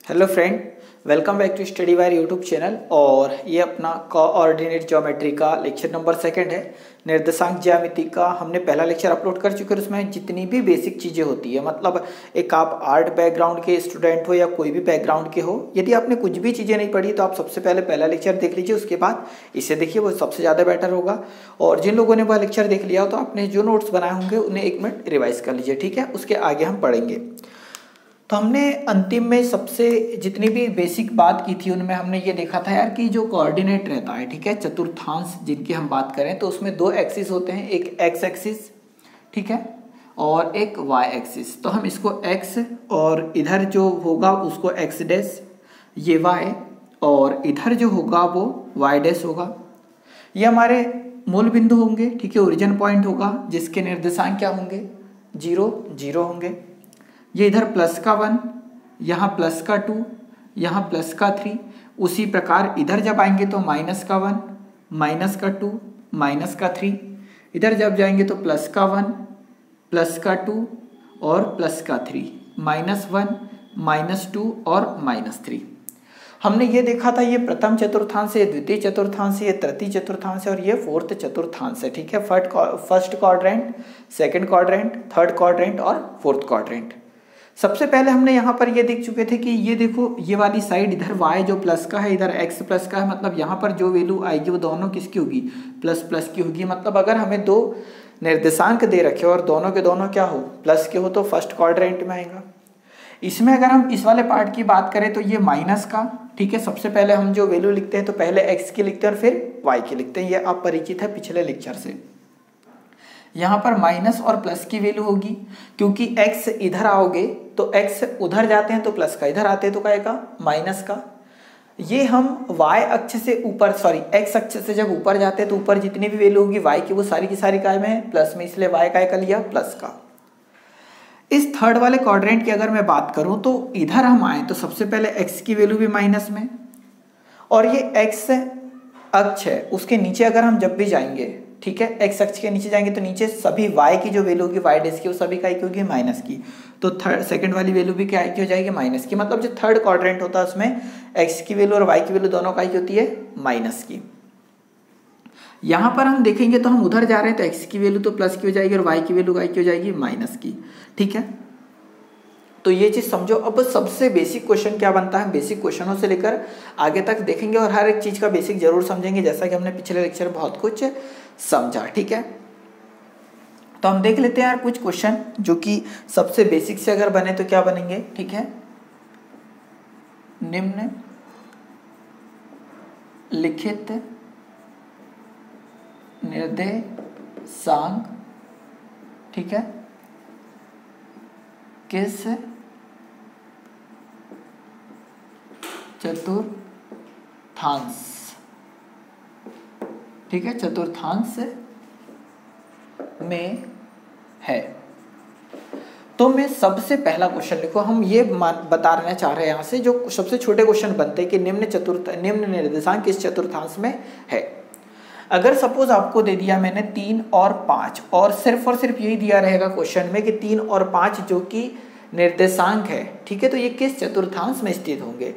Hello friend, welcome back to Study Wire YouTube channel. और ये अपना कोऑर्डिनेट ज्योमेट्री का लेक्चर नंबर 2 है। निर्देशांक ज्यामिति का हमने पहला लेक्चर अपलोड कर चुके हैं। उसमें जितनी भी बेसिक चीज़ें होती है, मतलब एक आप आर्ट बैकग्राउंड के स्टूडेंट हो या कोई भी बैकग्राउंड के हो, यदि आपने कुछ भी चीज़ें नहीं पढ़ी तो आप सबसे पहले पहला लेक्चर देख लीजिए, उसके बाद इसे देखिए, वो सबसे ज़्यादा बेटर होगा। और जिन लोगों ने वह लेक्चर देख लिया हो तो आपने जो नोट्स बनाए होंगे उन्हें 1 मिनट रिवाइज कर लीजिए, ठीक है। उसके आगे हम पढ़ेंगे। तो हमने अंतिम में सबसे जितनी भी बेसिक बात की थी उनमें हमने ये देखा था यार कि जो कोऑर्डिनेट रहता है, ठीक है, चतुर्थांश जिनकी हम बात करें तो उसमें 2 एक्सिस होते हैं, एक एक्स एक्सिस, ठीक है, और एक वाई एक्सिस। तो हम इसको एक्स और इधर जो होगा उसको एक्स डैश, ये वाई, और इधर जो होगा वो वाई डैश होगा। ये हमारे मूल बिंदु होंगे, ठीक है, ओरिजिन पॉइंट होगा जिसके निर्देशांक क्या होंगे, 0 0 होंगे। ये इधर प्लस का 1, यहाँ प्लस का 2, यहाँ प्लस का 3। उसी प्रकार इधर जब आएंगे तो माइनस का 1, माइनस का 2, माइनस का 3। इधर जब जाएंगे तो प्लस का 1, प्लस का 2 और प्लस का 3, -1, -2 और -3। हमने ये देखा था, ये प्रथम चतुर्थांश है, द्वितीय चतुर्थांश है, तृतीय चतुर्थांश है और ये फोर्थ चतुर्थांश है, ठीक है। First quadrant, second quadrant, third quadrant और फोर्थ क्वाड्रेंट। सबसे पहले हमने यहाँ पर ये देख चुके थे कि ये देखो, ये वाली साइड इधर y जो प्लस का है, इधर x प्लस का है, मतलब यहाँ पर जो वैल्यू आएगी वो दोनों किसकी होगी, प्लस प्लस की होगी। मतलब अगर हमें 2 निर्देशांक दे रखे और दोनों के दोनों क्या हो, प्लस के हो, तो फर्स्ट क्वाड्रेंट में आएगा। इसमें अगर हम इस वाले पार्ट की बात करें तो ये माइनस का, ठीक है, सबसे पहले हम जो वैल्यू लिखते हैं तो पहले x की लिखते हैं और फिर y की लिखते हैं, ये आप परिचित है पिछले लेक्चर से। यहाँ पर माइनस और प्लस की वैल्यू होगी, क्योंकि x इधर आओगे तो x उधर जाते हैं तो प्लस का, इधर आते हैं तो क्या आएगा, माइनस का। ये हम y अक्ष से ऊपर, सॉरी x अक्ष से जब ऊपर जाते हैं तो ऊपर जितनी भी वैल्यू होगी y की वो सारी की सारी काय में है, प्लस में, इसलिए y काय का लिया, प्लस का। इस थर्ड वाले क्वाड्रेंट की अगर मैं बात करूं तो इधर हम आए तो सबसे पहले x की वैल्यू भी माइनस में, और ये x अक्ष है उसके नीचे अगर हम जब भी जाएंगे, ठीक है, एक्स अक्ष के नीचे जाएंगे तो नीचे सभी y की जो वैल्यू होगी y डैश की, वो सभी काय की होगी, माइनस की। तो थर्ड सेकंड वाली वैल्यू भी क्या की हो जाएगी, माइनस की। मतलब जो थर्ड क्वाड्रेंट होता है उसमें x की वैल्यू और y की वैल्यू दोनों काय की होती है, माइनस की। यहाँ पर हम देखेंगे तो हम उधर जा रहे हैं तो x की वैल्यू तो प्लस की हो जाएगी और y की वैल्यू काय की हो जाएगी, माइनस की, ठीक है। तो ये चीज समझो। अब सबसे बेसिक क्वेश्चन क्या बनता है, बेसिक क्वेश्चनों से लेकर आगे तक देखेंगे और हर एक चीज का बेसिक जरूर समझेंगे, जैसा कि हमने पिछले लेक्चर में बहुत कुछ समझा, ठीक है। तो हम देख लेते हैं यार कुछ क्वेश्चन जो कि सबसे बेसिक से अगर बने तो क्या बनेंगे, ठीक है। निम्न लिखित निर्देशांक, ठीक है, किस चतुर्थांश, ठीक है, चतुर्थांश में है। तो मैं सबसे पहला क्वेश्चन लिखो, हम ये बताना चाह रहे हैं यहाँ से जो सबसे छोटे क्वेश्चन बनते हैं कि निम्न निर्देशांक किस चतुर्थांश में है। अगर सपोज आपको दे दिया मैंने 3 और 5 और सिर्फ यही दिया रहेगा क्वेश्चन में कि 3 और 5 जो कि निर्देशांक है, ठीक है, तो ये किस चतुर्थांश में स्थित होंगे।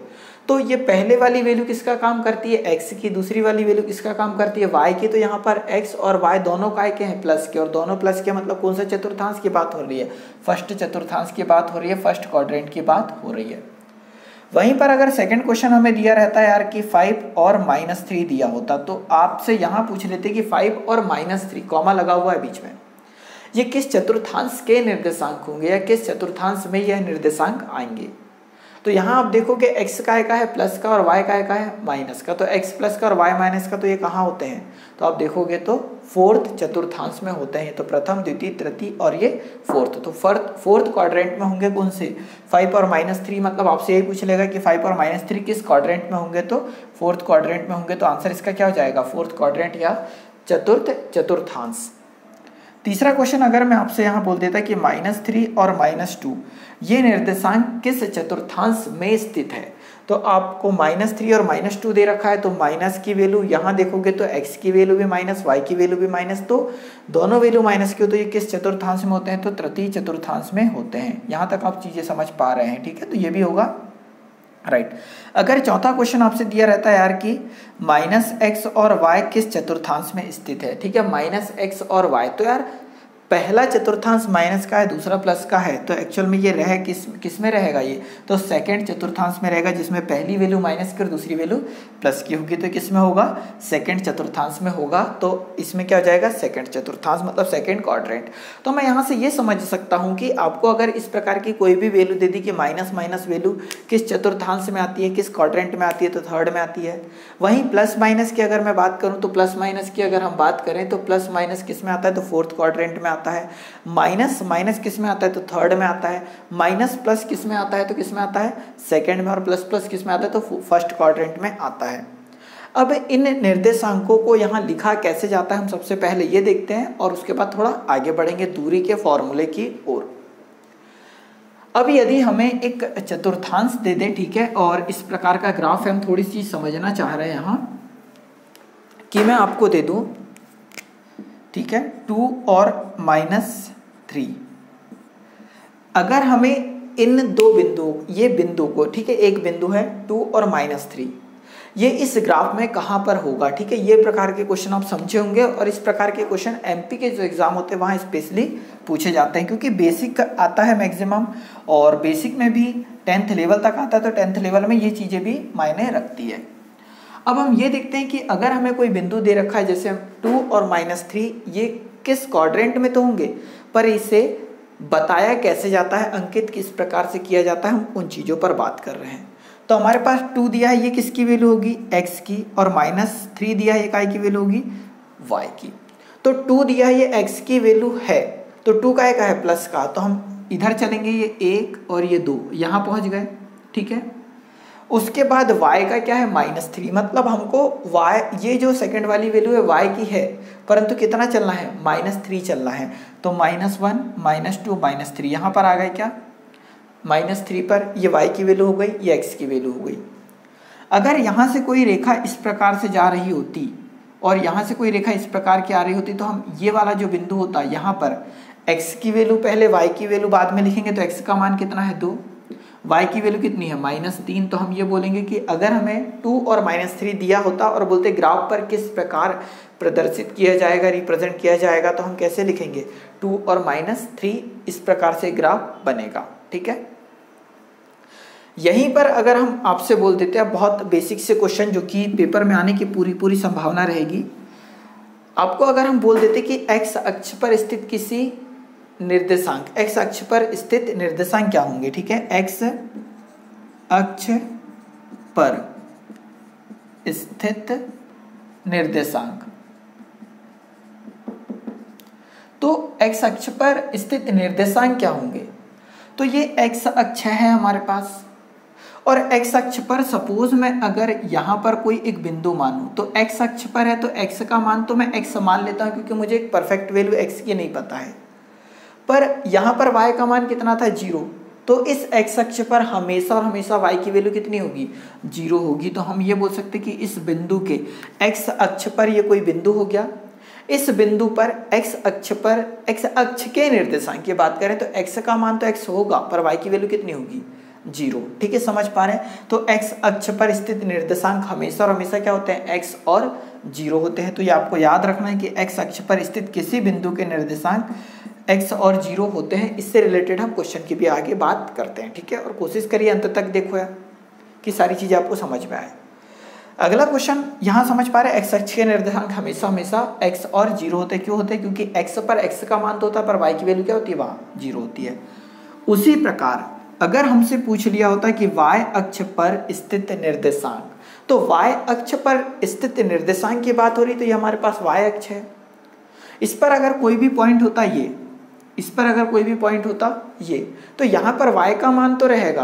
तो ये पहले वाली वैल्यू किसका काम करती है, x की, दूसरी वाली वैल्यू किसका काम करती है, y की। तो यहाँ पर x और y दोनों काय के हैं, प्लस के, और दोनों प्लस के, मतलब कौन सा चतुर्थांश की बात हो रही है, फर्स्ट चतुर्थांश की बात हो रही है, फर्स्ट क्वाड्रेंट की बात हो रही है। वहीं पर अगर सेकंड क्वेश्चन हमें दिया रहता है यार कि 5 और -3 दिया होता, तो आपसे यहाँ पूछ लेते कि 5 और -3, कॉमा लगा हुआ है बीच में, ये किस चतुर्थांश के निर्देशांक होंगे या किस चतुर्थांश में यह निर्देशांक आएंगे। तो यहाँ आप देखो कि x काय का है प्लस का और y काय का है माइनस का, तो x प्लस का और y माइनस का, तो ये कहाँ होते हैं, तो आप देखोगे तो फोर्थ चतुर्थांश में होते हैं। तो प्रथम, द्वितीय, तृतीय और ये फोर्थ, तो फोर्थ क्वाड्रेंट में होंगे कौन से, 5 और -3। मतलब आपसे यही पूछ लेगा कि 5 और -3 किस क्वाड्रेंट में होंगे, तो फोर्थ क्वाड्रेंट में होंगे। तो आंसर इसका क्या हो जाएगा, फोर्थ क्वाड्रेंट या चतुर्थांश। तीसरा क्वेश्चन अगर मैं आपसे यहाँ बोल देता कि -3 और -2 ये निर्देशांक किस चतुर्थांश में स्थित है, तो आपको -3 और -2 दे रखा है, तो माइनस की वैल्यू यहाँ देखोगे तो x की वैल्यू भी माइनस, y की वैल्यू भी माइनस, तो दोनों वैल्यू माइनस की हो, तो ये किस चतुर्थांश में होते हैं, तो तृतीय चतुर्थांश में होते हैं। यहाँ तक आप चीजें समझ पा रहे हैं, ठीक है। तो ये भी होगा राइट। अगर चौथा क्वेश्चन आपसे दिया रहता है यार कि -x और y किस चतुर्थांश में स्थित है, ठीक है, -x और y, तो यार पहला चतुर्थांश माइनस का है, दूसरा प्लस का है, तो एक्चुअल में ये रह किस में रहेगा, ये तो सेकंड चतुर्थांश में रहेगा, जिसमें पहली वैल्यू माइनस की और दूसरी वैल्यू प्लस की होगी, तो किस में होगा, सेकंड चतुर्थांश में होगा। तो इसमें क्या हो जाएगा, सेकंड चतुर्थांश मतलब सेकंड क्वाड्रेंट। तो मैं यहाँ से ये समझ सकता हूँ कि आपको अगर इस प्रकार की कोई भी वैल्यू दे दी कि माइनस माइनस वैल्यू किस चतुर्थांश में आती है, किस क्वाड्रेंट में आती है, तो थर्ड में आती है। वहीं प्लस माइनस की अगर मैं बात करूँ तो प्लस माइनस की अगर हम बात करें तो प्लस माइनस किस में आता है, तो फोर्थ क्वाड्रेंट में आता है। माइनस माइनस किस में आता है, तो थर्ड में आता है। माइनस प्लस किस में आता है, तो किस में आता है, सेकंड में। और प्लस प्लस किस में आता है, तो फर्स्ट क्वाड्रेंट में आता है। अब इन निर्देशांकों को यहाँ लिखा कैसे जाता है हम सबसे पहले ये देखते हैं और उसके बाद थोड़ा आगे बढ़ेंगे दूरी के फॉर्मूले की ओर। अब यदि हमें एक चतुर्थांश दे दे, ठीक है, और इस प्रकार का ग्राफ है, हम थोड़ी सी समझना चाह रहे हैं यहाँ कि मैं आपको दे दूं, ठीक है, 2 और -3, अगर हमें इन दो बिंदुओं, ये बिंदु को, ठीक है, एक बिंदु है 2 और -3, ये इस ग्राफ में कहाँ पर होगा, ठीक है, ये प्रकार के क्वेश्चन आप समझे होंगे और इस प्रकार के क्वेश्चन एमपी के जो एग्जाम होते हैं वहाँ स्पेशली पूछे जाते हैं, क्योंकि बेसिक आता है मैक्सिमम और बेसिक में भी 10th लेवल तक आता है, तो 10th लेवल में ये चीज़ें भी मायने रखती है। अब हम ये देखते हैं कि अगर हमें कोई बिंदु दे रखा है, जैसे 2 और -3, ये किस क्वाड्रेंट में तो होंगे, पर इसे बताया कैसे जाता है, अंकित किस प्रकार से किया जाता है, हम उन चीज़ों पर बात कर रहे हैं। तो हमारे पास 2 दिया है, ये किसकी वैल्यू होगी, x की, और -3 दिया है, ये काय की वैल्यू होगी, y की। तो 2 दिया है, ये x की वैल्यू है, तो 2 का है प्लस का, तो हम इधर चलेंगे, ये 1 और ये 2 यहाँ पहुँच गए, ठीक है। उसके बाद y का क्या है, -3, मतलब हमको y, ये जो सेकंड वाली वैल्यू है y की है, परंतु कितना चलना है, -3 चलना है। तो -1 -2 -3 यहाँ पर आ गए क्या, -3 पर ये y की वैल्यू हो गई, ये x की वैल्यू हो गई। अगर यहाँ से कोई रेखा इस प्रकार से जा रही होती और यहाँ से कोई रेखा इस प्रकार की आ रही होती, तो हम ये वाला जो बिंदु होता है यहाँ पर x की वैल्यू पहले, y की वैल्यू बाद में लिखेंगे, तो x का मान कितना है 2, y की वैल्यू कितनी है -3, तो हम ये बोलेंगे कि अगर हमें 2 और -3 दिया होता और बोलते ग्राफ पर किस प्रकार प्रदर्शित किया जाएगा, रिप्रेजेंट किया जाएगा, तो हम कैसे लिखेंगे, 2 और -3 इस प्रकार से ग्राफ बनेगा, ठीक है। यहीं पर अगर हम आपसे बोल देते हैं, बहुत बेसिक से क्वेश्चन जो कि पेपर में आने की पूरी संभावना रहेगी, आपको अगर हम बोल देते कि x अक्ष पर स्थित किसी निर्देशांक, x अक्ष पर स्थित निर्देशांक क्या होंगे, ठीक है, x अक्ष पर स्थित निर्देशांक, तो x अक्ष पर स्थित निर्देशांक क्या होंगे, तो ये x अक्ष है हमारे पास, और x अक्ष पर सपोज मैं अगर यहाँ पर कोई एक बिंदु मानूं, तो x अक्ष पर है तो x का मान तो मैं x मान लेता हूँ, क्योंकि मुझे एक परफेक्ट वैल्यू x की नहीं पता है। पर यहाँ पर y का मान कितना था, 0, तो इस x अक्ष पर हमेशा और हमेशा y की वैल्यू कितनी होगी, 0 होगी। तो हम ये बोल सकते कि इस बिंदु के x अक्ष पर ये कोई बिंदु हो गया, इस बिंदु पर x अक्ष पर x अक्ष के निर्देशांक की बात करें तो x का मान तो x होगा, पर y की वैल्यू कितनी होगी, 0, ठीक है, समझ पा रहे हैं। तो x अक्ष पर स्थित निर्देशांक हमेशा और हमेशा क्या होते हैं, x और 0 होते हैं। तो ये आपको याद रखना है कि x अक्ष पर स्थित किसी बिंदु के निर्देशांक x और 0 होते हैं। इससे रिलेटेड हम क्वेश्चन की भी आगे बात करते हैं, ठीक है, और कोशिश करिए अंत तक देखो यार कि सारी चीज़ें आपको समझ में आए। अगला क्वेश्चन यहाँ समझ पा रहे हैं, x अक्ष के निर्देशांक हमेशा हमेशा x और 0 होते हैं। क्यों होते हैं, क्योंकि x पर x का मान तो होता है, पर y की वैल्यू क्या होती है, वहाँ 0 होती है। उसी प्रकार अगर हमसे पूछ लिया होता कि y अक्ष पर स्थित निर्देशांक, तो y अक्ष पर स्थित निर्देशांक की बात हो रही, तो ये हमारे पास y अक्ष है। इस पर अगर कोई भी पॉइंट होता ये, इस पर अगर कोई भी पॉइंट होता ये, तो यहाँ पर y का मान तो रहेगा,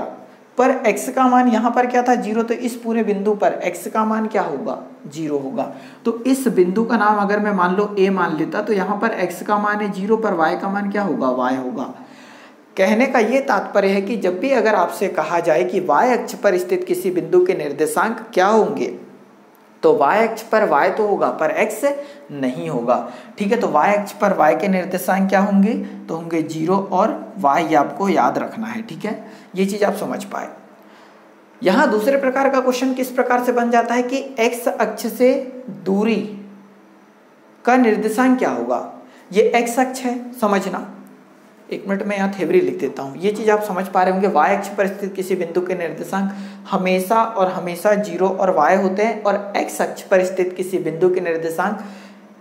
पर x का मान यहाँ पर क्या था, 0, तो इस पूरे बिंदु पर x का मान क्या होगा, 0 होगा। तो इस बिंदु का नाम अगर मैं मान लो a मान लेता, तो यहाँ पर x का मान है 0, पर y का मान क्या होगा, y होगा। कहने का ये तात्पर्य है कि जब भी अगर आपसे कहा जाए कि y अक्ष पर स्थित किसी बिंदु के निर्देशांक क्या होंगे, तो y अक्ष पर y तो होगा, पर x नहीं होगा, ठीक है। तो y अक्ष पर y के निर्देशांक क्या होंगे, तो होंगे 0 और y, ये आपको याद रखना है, ठीक है, ये चीज़ आप समझ पाए। यहाँ दूसरे प्रकार का क्वेश्चन किस प्रकार से बन जाता है कि एक्स अक्ष से दूरी का निर्देशांक क्या होगा। ये एक्स अक्ष है, समझना। एक मिनट में यहाँ थ्योरी लिख देता हूँ, ये चीज़ आप समझ पा रहे होंगे। वाई अक्ष पर स्थित किसी बिंदु के निर्देशांक हमेशा और हमेशा 0 और y होते हैं, और एक्स अक्ष पर स्थित किसी बिंदु के निर्देशांक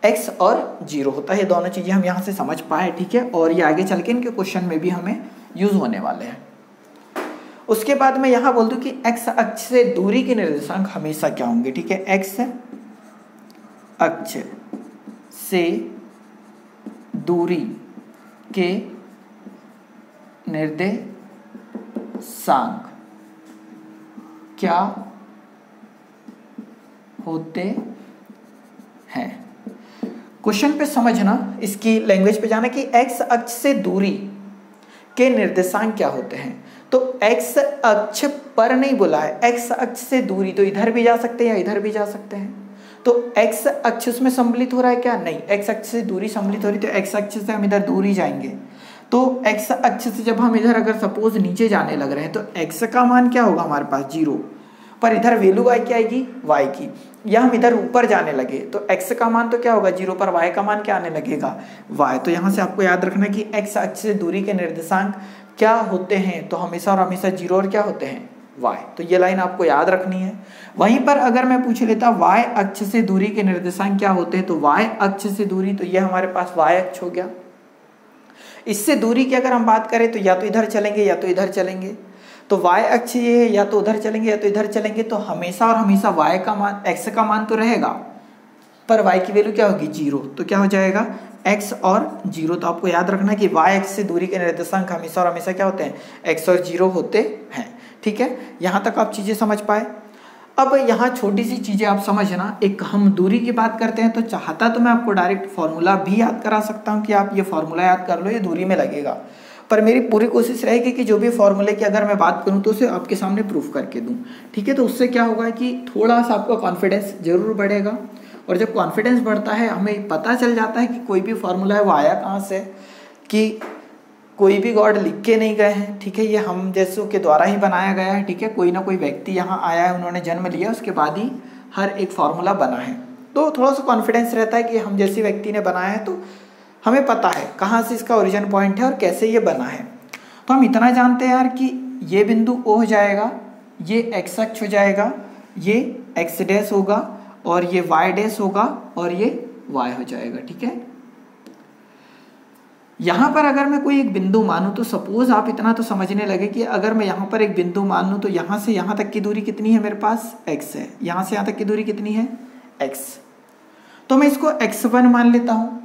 x और 0 होता है। ये दोनों चीज़ें हम यहाँ से समझ पाए, ठीक है। और ये आगे चल के इनके क्वेश्चन में भी हमें यूज होने वाले हैं। उसके बाद मैं यहाँ बोल दूँ कि एक्स अक्ष से दूरी के निर्देशांक हमेशा क्या होंगे, ठीक है। एक्स अक्ष से दूरी के निर्देशांक क्या होते हैं। क्वेश्चन पे समझना, इसकी लैंग्वेज पे जाना कि एक्स अक्ष से दूरी के निर्देशांक क्या होते हैं। तो एक्स अक्ष पर नहीं बोला है, एक्स अक्ष से दूरी, तो इधर भी जा सकते हैं या इधर भी जा सकते हैं। तो एक्स अक्ष उसमें सम्मिलित हो रहा है क्या, नहीं। एक्स अक्ष से दूरी सम्मिलित हो रही, तो एक्स अक्ष से हम इधर दूर ही जाएंगे। तो एक्स अक्ष से जब हम इधर अगर सपोज नीचे जाने लग रहे हैं, तो एक्स का मान क्या होगा हमारे पास 0, पर इधर वैल्यू y क्या आएगी, y की। या हम इधर ऊपर जाने लगे तो x का मान तो क्या होगा 0, पर y का मान क्या आने लगेगा, y। तो यहाँ से आपको याद रखना कि x अक्ष से दूरी के निर्देशांक क्या होते हैं, तो हमेशा और हमेशा 0 और क्या होते हैं, y। तो ये लाइन आपको याद रखनी है। वहीं पर अगर मैं पूछ लेता y अक्ष से दूरी के निर्देशांक क्या होते हैं, तो y अक्ष से दूरी, तो ये हमारे पास y अक्ष हो गया। इससे दूरी की अगर हम बात करें तो या तो इधर चलेंगे या तो इधर चलेंगे। तो y अक्ष ये है, या तो उधर चलेंगे या तो इधर चलेंगे। तो हमेशा और हमेशा y का मान, x का मान तो रहेगा, पर y की वैल्यू क्या होगी 0। तो क्या हो जाएगा x और 0। तो आपको याद रखना कि y अक्ष से दूरी के निर्देशांक हमेशा और हमेशा क्या होते हैं, x और 0 होते हैं, ठीक है। यहाँ तक आप चीज़ें समझ पाए। अब यहाँ छोटी सी चीज़ें आप समझना। एक हम दूरी की बात करते हैं, तो चाहता तो मैं आपको डायरेक्ट फॉर्मूला भी याद करा सकता हूँ कि आप ये फॉर्मूला याद कर लो, ये दूरी में लगेगा। पर मेरी पूरी कोशिश रहेगी कि जो भी फॉर्मूले की अगर मैं बात करूं तो उसे आपके सामने प्रूफ करके दूं, ठीक है। तो उससे क्या होगा कि थोड़ा सा आपका कॉन्फिडेंस जरूर बढ़ेगा। और जब कॉन्फिडेंस बढ़ता है, हमें पता चल जाता है कि कोई भी फॉर्मूला है वो आया कहाँ से, कि कोई भी गॉड लिख के नहीं गए हैं, ठीक है। ये हम जैसों के द्वारा ही बनाया गया है, ठीक है। कोई ना कोई व्यक्ति यहाँ आया है, उन्होंने जन्म लिया, उसके बाद ही हर एक फॉर्मूला बना है। तो थोड़ा सा कॉन्फिडेंस रहता है कि हम जैसे व्यक्ति ने बनाया है, तो हमें पता है कहाँ से इसका ओरिजिन पॉइंट है और कैसे ये बना है। तो हम इतना जानते हैं यार कि ये बिंदु O हो जाएगा, ये एक्स अक्ष हो जाएगा, ये एक्स डैश होगा, और ये वाई डैश होगा, और ये वाई हो जाएगा, ठीक है। यहाँ पर अगर मैं कोई एक बिंदु मानूं, तो सपोज आप इतना तो समझने लगे कि अगर मैं यहाँ पर एक बिंदु मान लूँ, तो यहाँ से यहाँ तक की दूरी कितनी है मेरे पास, x है। यहाँ से यहाँ तक की दूरी कितनी है, x। तो मैं इसको x1 मान लेता हूँ।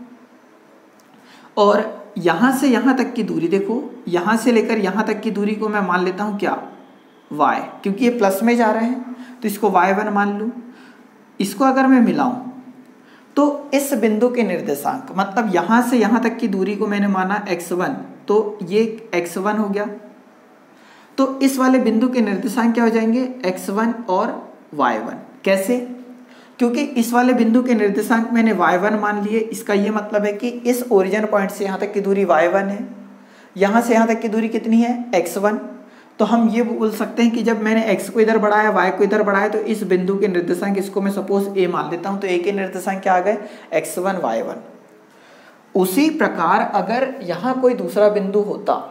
और यहाँ से यहाँ तक की दूरी देखो, यहाँ से लेकर यहाँ तक की दूरी को मैं मान लेता हूँ क्या, y, क्योंकि ये प्लस में जा रहे हैं, तो इसको y1 मान लूँ। इसको अगर मैं मिलाऊँ तो इस बिंदु के निर्देशांक, मतलब यहाँ से यहाँ तक की दूरी को मैंने माना x1, तो ये x1 हो गया। तो इस वाले बिंदु के निर्देशांक क्या हो जाएंगे, x1 और y1। कैसे, क्योंकि इस वाले बिंदु के निर्देशांक मैंने y1 मान लिए। इसका ये मतलब है कि इस ओरिजिन पॉइंट से यहाँ तक की दूरी y1 है, यहाँ से यहाँ तक की दूरी कितनी है, x1। तो हम ये बोल सकते हैं कि जब मैंने x को इधर बढ़ाया, y को इधर बढ़ाया, तो इस बिंदु के निर्देशांक, इसको मैं सपोज a मान लेता हूँ, तो a के निर्देशांक क्या आ गए, x1 y1। उसी प्रकार अगर यहाँ कोई दूसरा बिंदु होता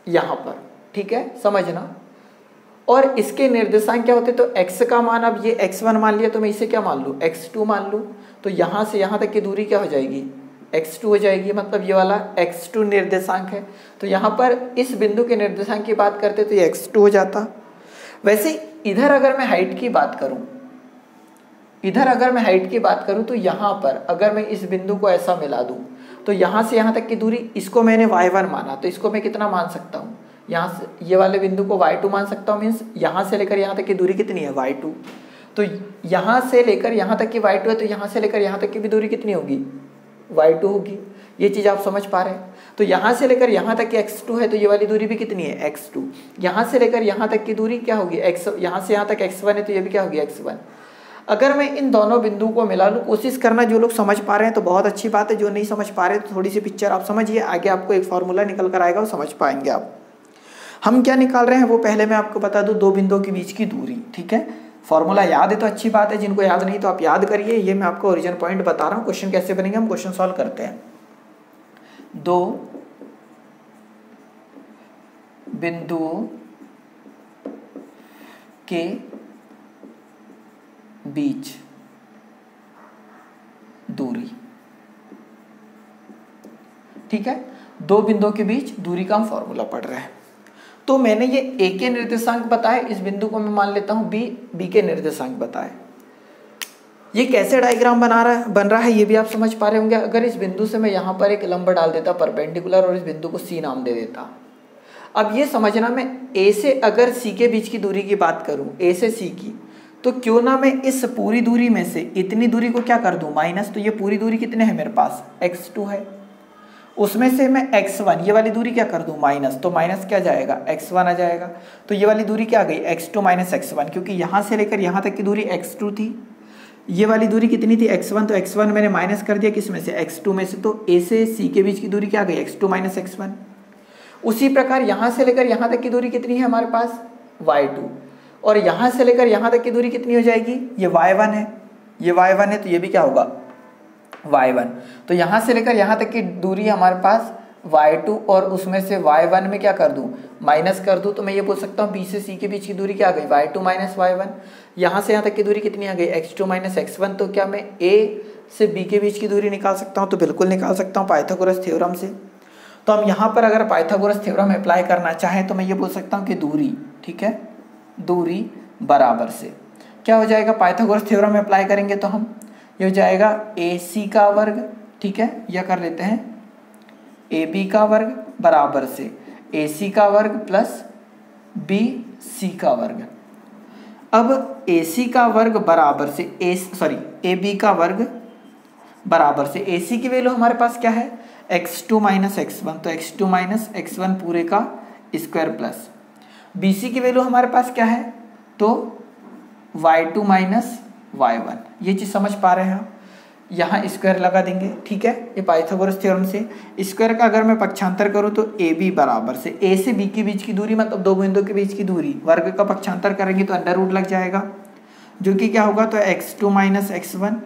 यहाँ पर, ठीक है, समझना, और इसके निर्देशांक क्या होते, तो x का मान, अब ये x1 मान लिया, तो मैं इसे क्या मान लूँ, x2 मान लूँ। तो यहाँ से यहाँ तक की दूरी क्या हो जाएगी, x2 हो जाएगी, मतलब ये वाला x2 निर्देशांक है। तो यहाँ पर इस बिंदु के निर्देशांक की बात करते तो ये x2 हो जाता। वैसे इधर अगर मैं हाइट की बात करूँ, इधर अगर मैं हाइट की बात करूँ, तो यहाँ पर अगर मैं इस बिंदु को ऐसा मिला दूँ, तो यहाँ से यहाँ तक की दूरी, इसको मैंने y1 माना, तो इसको मैं कितना मान सकता हूँ, यहाँ से ये वाले बिंदु को y2 मान सकता हूँ। मीन्स यहाँ से लेकर यहाँ तक की दूरी कितनी है, y2। तो यहाँ से लेकर यहाँ तक की y2 है, तो यहाँ से लेकर यहाँ तक की भी दूरी कितनी होगी, y2 होगी। ये चीज़ आप समझ पा रहे हैं। तो यहाँ से लेकर यहाँ तक की x2 है, तो ये वाली दूरी भी कितनी है, x2। यहाँ से लेकर यहाँ तक की दूरी क्या होगी, x, यहाँ से यहाँ तक x1 है, तो ये भी क्या होगी, x1। अगर मैं इन दोनों बिंदु को मिला लूँ, कोशिश करना, जो लोग समझ पा रहे हैं तो बहुत अच्छी बात है, जो नहीं समझ पा रहे तो थोड़ी सी पिक्चर आप समझिए, आगे आपको एक फॉर्मूला निकल कर आएगा, वो समझ पाएंगे आप। हम क्या निकाल रहे हैं वो पहले मैं आपको बता दूं, दो बिंदुओं के बीच की दूरी। ठीक है, फॉर्मूला याद है तो अच्छी बात है, जिनको याद नहीं तो आप याद करिए। ये मैं आपको ओरिजिन पॉइंट बता रहा हूँ। क्वेश्चन कैसे बनेंगे, हम क्वेश्चन सॉल्व करते हैं। दो बिंदुओं के बीच दूरी। ठीक है, दो बिंदुओं के बीच दूरी का हम फॉर्मूला पढ़ रहे हैं। तो मैंने ये ए के निर्देशांक बताए, इस बिंदु को मैं मान लेता हूं बी, बी के निर्देशांक बताए। ये कैसे डायग्राम बन रहा है ये भी आप समझ पा रहे होंगे। अगर इस बिंदु से मैं यहाँ पर एक लंब डाल देता परपेंडिकुलर और इस बिंदु को सी नाम दे देता। अब ये समझना, मैं ए से अगर सी के बीच की दूरी की बात करूं, ए से सी की, तो क्यों ना मैं इस पूरी दूरी में से इतनी दूरी को क्या कर दूं, माइनस। तो ये पूरी दूरी कितने है मेरे पास, x2 है। उसमें से मैं x1 ये वाली दूरी क्या कर दूं, माइनस। तो माइनस क्या जाएगा, x1 आ जाएगा। तो ये वाली दूरी क्या आ गई, x2 माइनस x1, क्योंकि यहाँ से लेकर यहाँ तक की दूरी x2 थी। ये वाली दूरी कितनी थी, x1। तो x1 मैंने माइनस कर दिया किस में से, x2 में से। तो a से c के बीच की दूरी क्या आ गई, x2 माइनस x1। उसी प्रकार यहाँ से लेकर यहाँ तक की दूरी कितनी है हमारे पास, y2। और यहाँ से लेकर यहाँ तक की दूरी कितनी हो जाएगी, ये y1 है, ये y1 है, तो ये भी क्या होगा, y1। तो यहाँ से लेकर यहाँ तक की दूरी हमारे पास y2 और उसमें से y1 में क्या कर दूँ, माइनस कर दूँ। तो मैं ये बोल सकता हूँ b से c के बीच की दूरी क्या आ गई, y2 माइनस y1। यहाँ से यहाँ तक की दूरी कितनी आ गई, x2 माइनस x1। तो क्या मैं a से b के बीच की दूरी निकाल सकता हूँ, तो बिल्कुल निकाल सकता हूँ पाइथागोरस थ्योरम से। तो हम यहाँ पर अगर पाइथागोरस थ्योरम अप्लाई करना चाहें तो मैं ये बोल सकता हूँ कि दूरी, ठीक है, दूरी बराबर से क्या हो जाएगा, पाइथागोरस थ्योरम अप्लाई करेंगे तो हम ये हो जाएगा AC का वर्ग, ठीक है, या कर लेते हैं AB का वर्ग बराबर से AC का वर्ग प्लस BC का वर्ग। अब AC का वर्ग बराबर से AB का वर्ग बराबर से AC की वैल्यू हमारे पास क्या है, x2 माइनस x1। तो x2 माइनस x1 पूरे का स्क्वायर प्लस BC की वैल्यू हमारे पास क्या है, तो y2 माइनस y1। ये चीज़ समझ पा रहे हैं हम, यहाँ स्क्वायर लगा देंगे। ठीक है, ये पाइथागोरस थ्योरम से स्क्वायर का अगर मैं पक्षांतर करूँ तो AB बराबर से A से B के बीच की दूरी, मतलब दो बिंदुओं के बीच की दूरी, वर्ग का पक्षांतर करेंगे तो अंडर रूट लग जाएगा, जो कि क्या होगा, तो x2 माइनस x1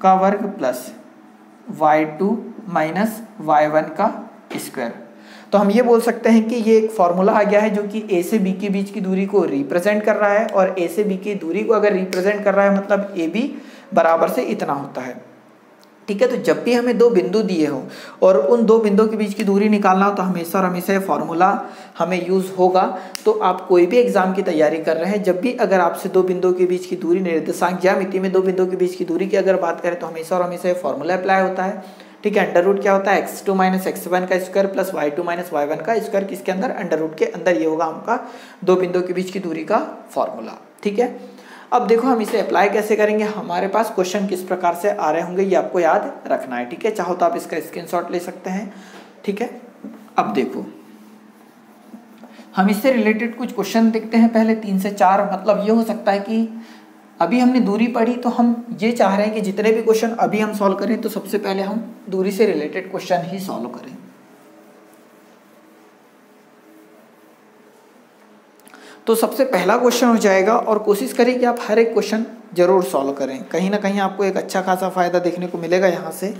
का वर्ग प्लस y2 माइनस y1 का स्क्वायर। तो हम ये बोल सकते हैं कि ये एक फॉर्मूला आ गया है जो कि A से B के बीच की दूरी को रिप्रेजेंट कर रहा है, और A से B की दूरी को अगर रिप्रेजेंट कर रहा है मतलब AB बराबर से इतना होता है। ठीक है, तो जब भी हमें दो बिंदु दिए हो और उन दो बिंदुओं के बीच की दूरी निकालना हो तो हमेशा और हमेशा ये फॉर्मूला हमें यूज़ होगा। तो आप कोई भी एग्जाम की तैयारी कर रहे हैं, जब भी अगर आपसे दो बिंदुओं के बीच की दूरी, निर्देशांक ज्यामिति में दो बिंदुओं के बीच की दूरी की अगर बात करें तो हमेशा और हमेशा ये फॉर्मूला अप्लाई होता है। ठीक है, अंडर रूट क्या होता है, x2 माइनस x1 का square plus y2 minus y1 का स्क्वायर, किसके अंदर, अंडर रूट के अंदर। ये होगा आपका दो बिंदुओं के बीच की दूरी का फॉर्मूला। ठीक है, अब देखो हम इसे अप्लाई कैसे करेंगे। हमारे पास क्वेश्चन किस प्रकार से आ रहे होंगे ये आपको याद रखना है। ठीक है, चाहो तो आप इसका स्क्रीनशॉट ले सकते हैं। ठीक है, अब देखो हम इससे रिलेटेड कुछ क्वेश्चन देखते हैं, पहले 3 से 4। मतलब ये हो सकता है कि अभी हमने दूरी पढ़ी तो हम ये चाह रहे हैं कि जितने भी क्वेश्चन अभी हम सॉल्व करें तो सबसे पहले हम दूरी से रिलेटेड क्वेश्चन ही सॉल्व करें। तो सबसे पहला क्वेश्चन हो जाएगा, और कोशिश करें कि आप हर एक क्वेश्चन जरूर सॉल्व करें, कहीं ना कहीं आपको एक अच्छा खासा फायदा देखने को मिलेगा यहाँ से।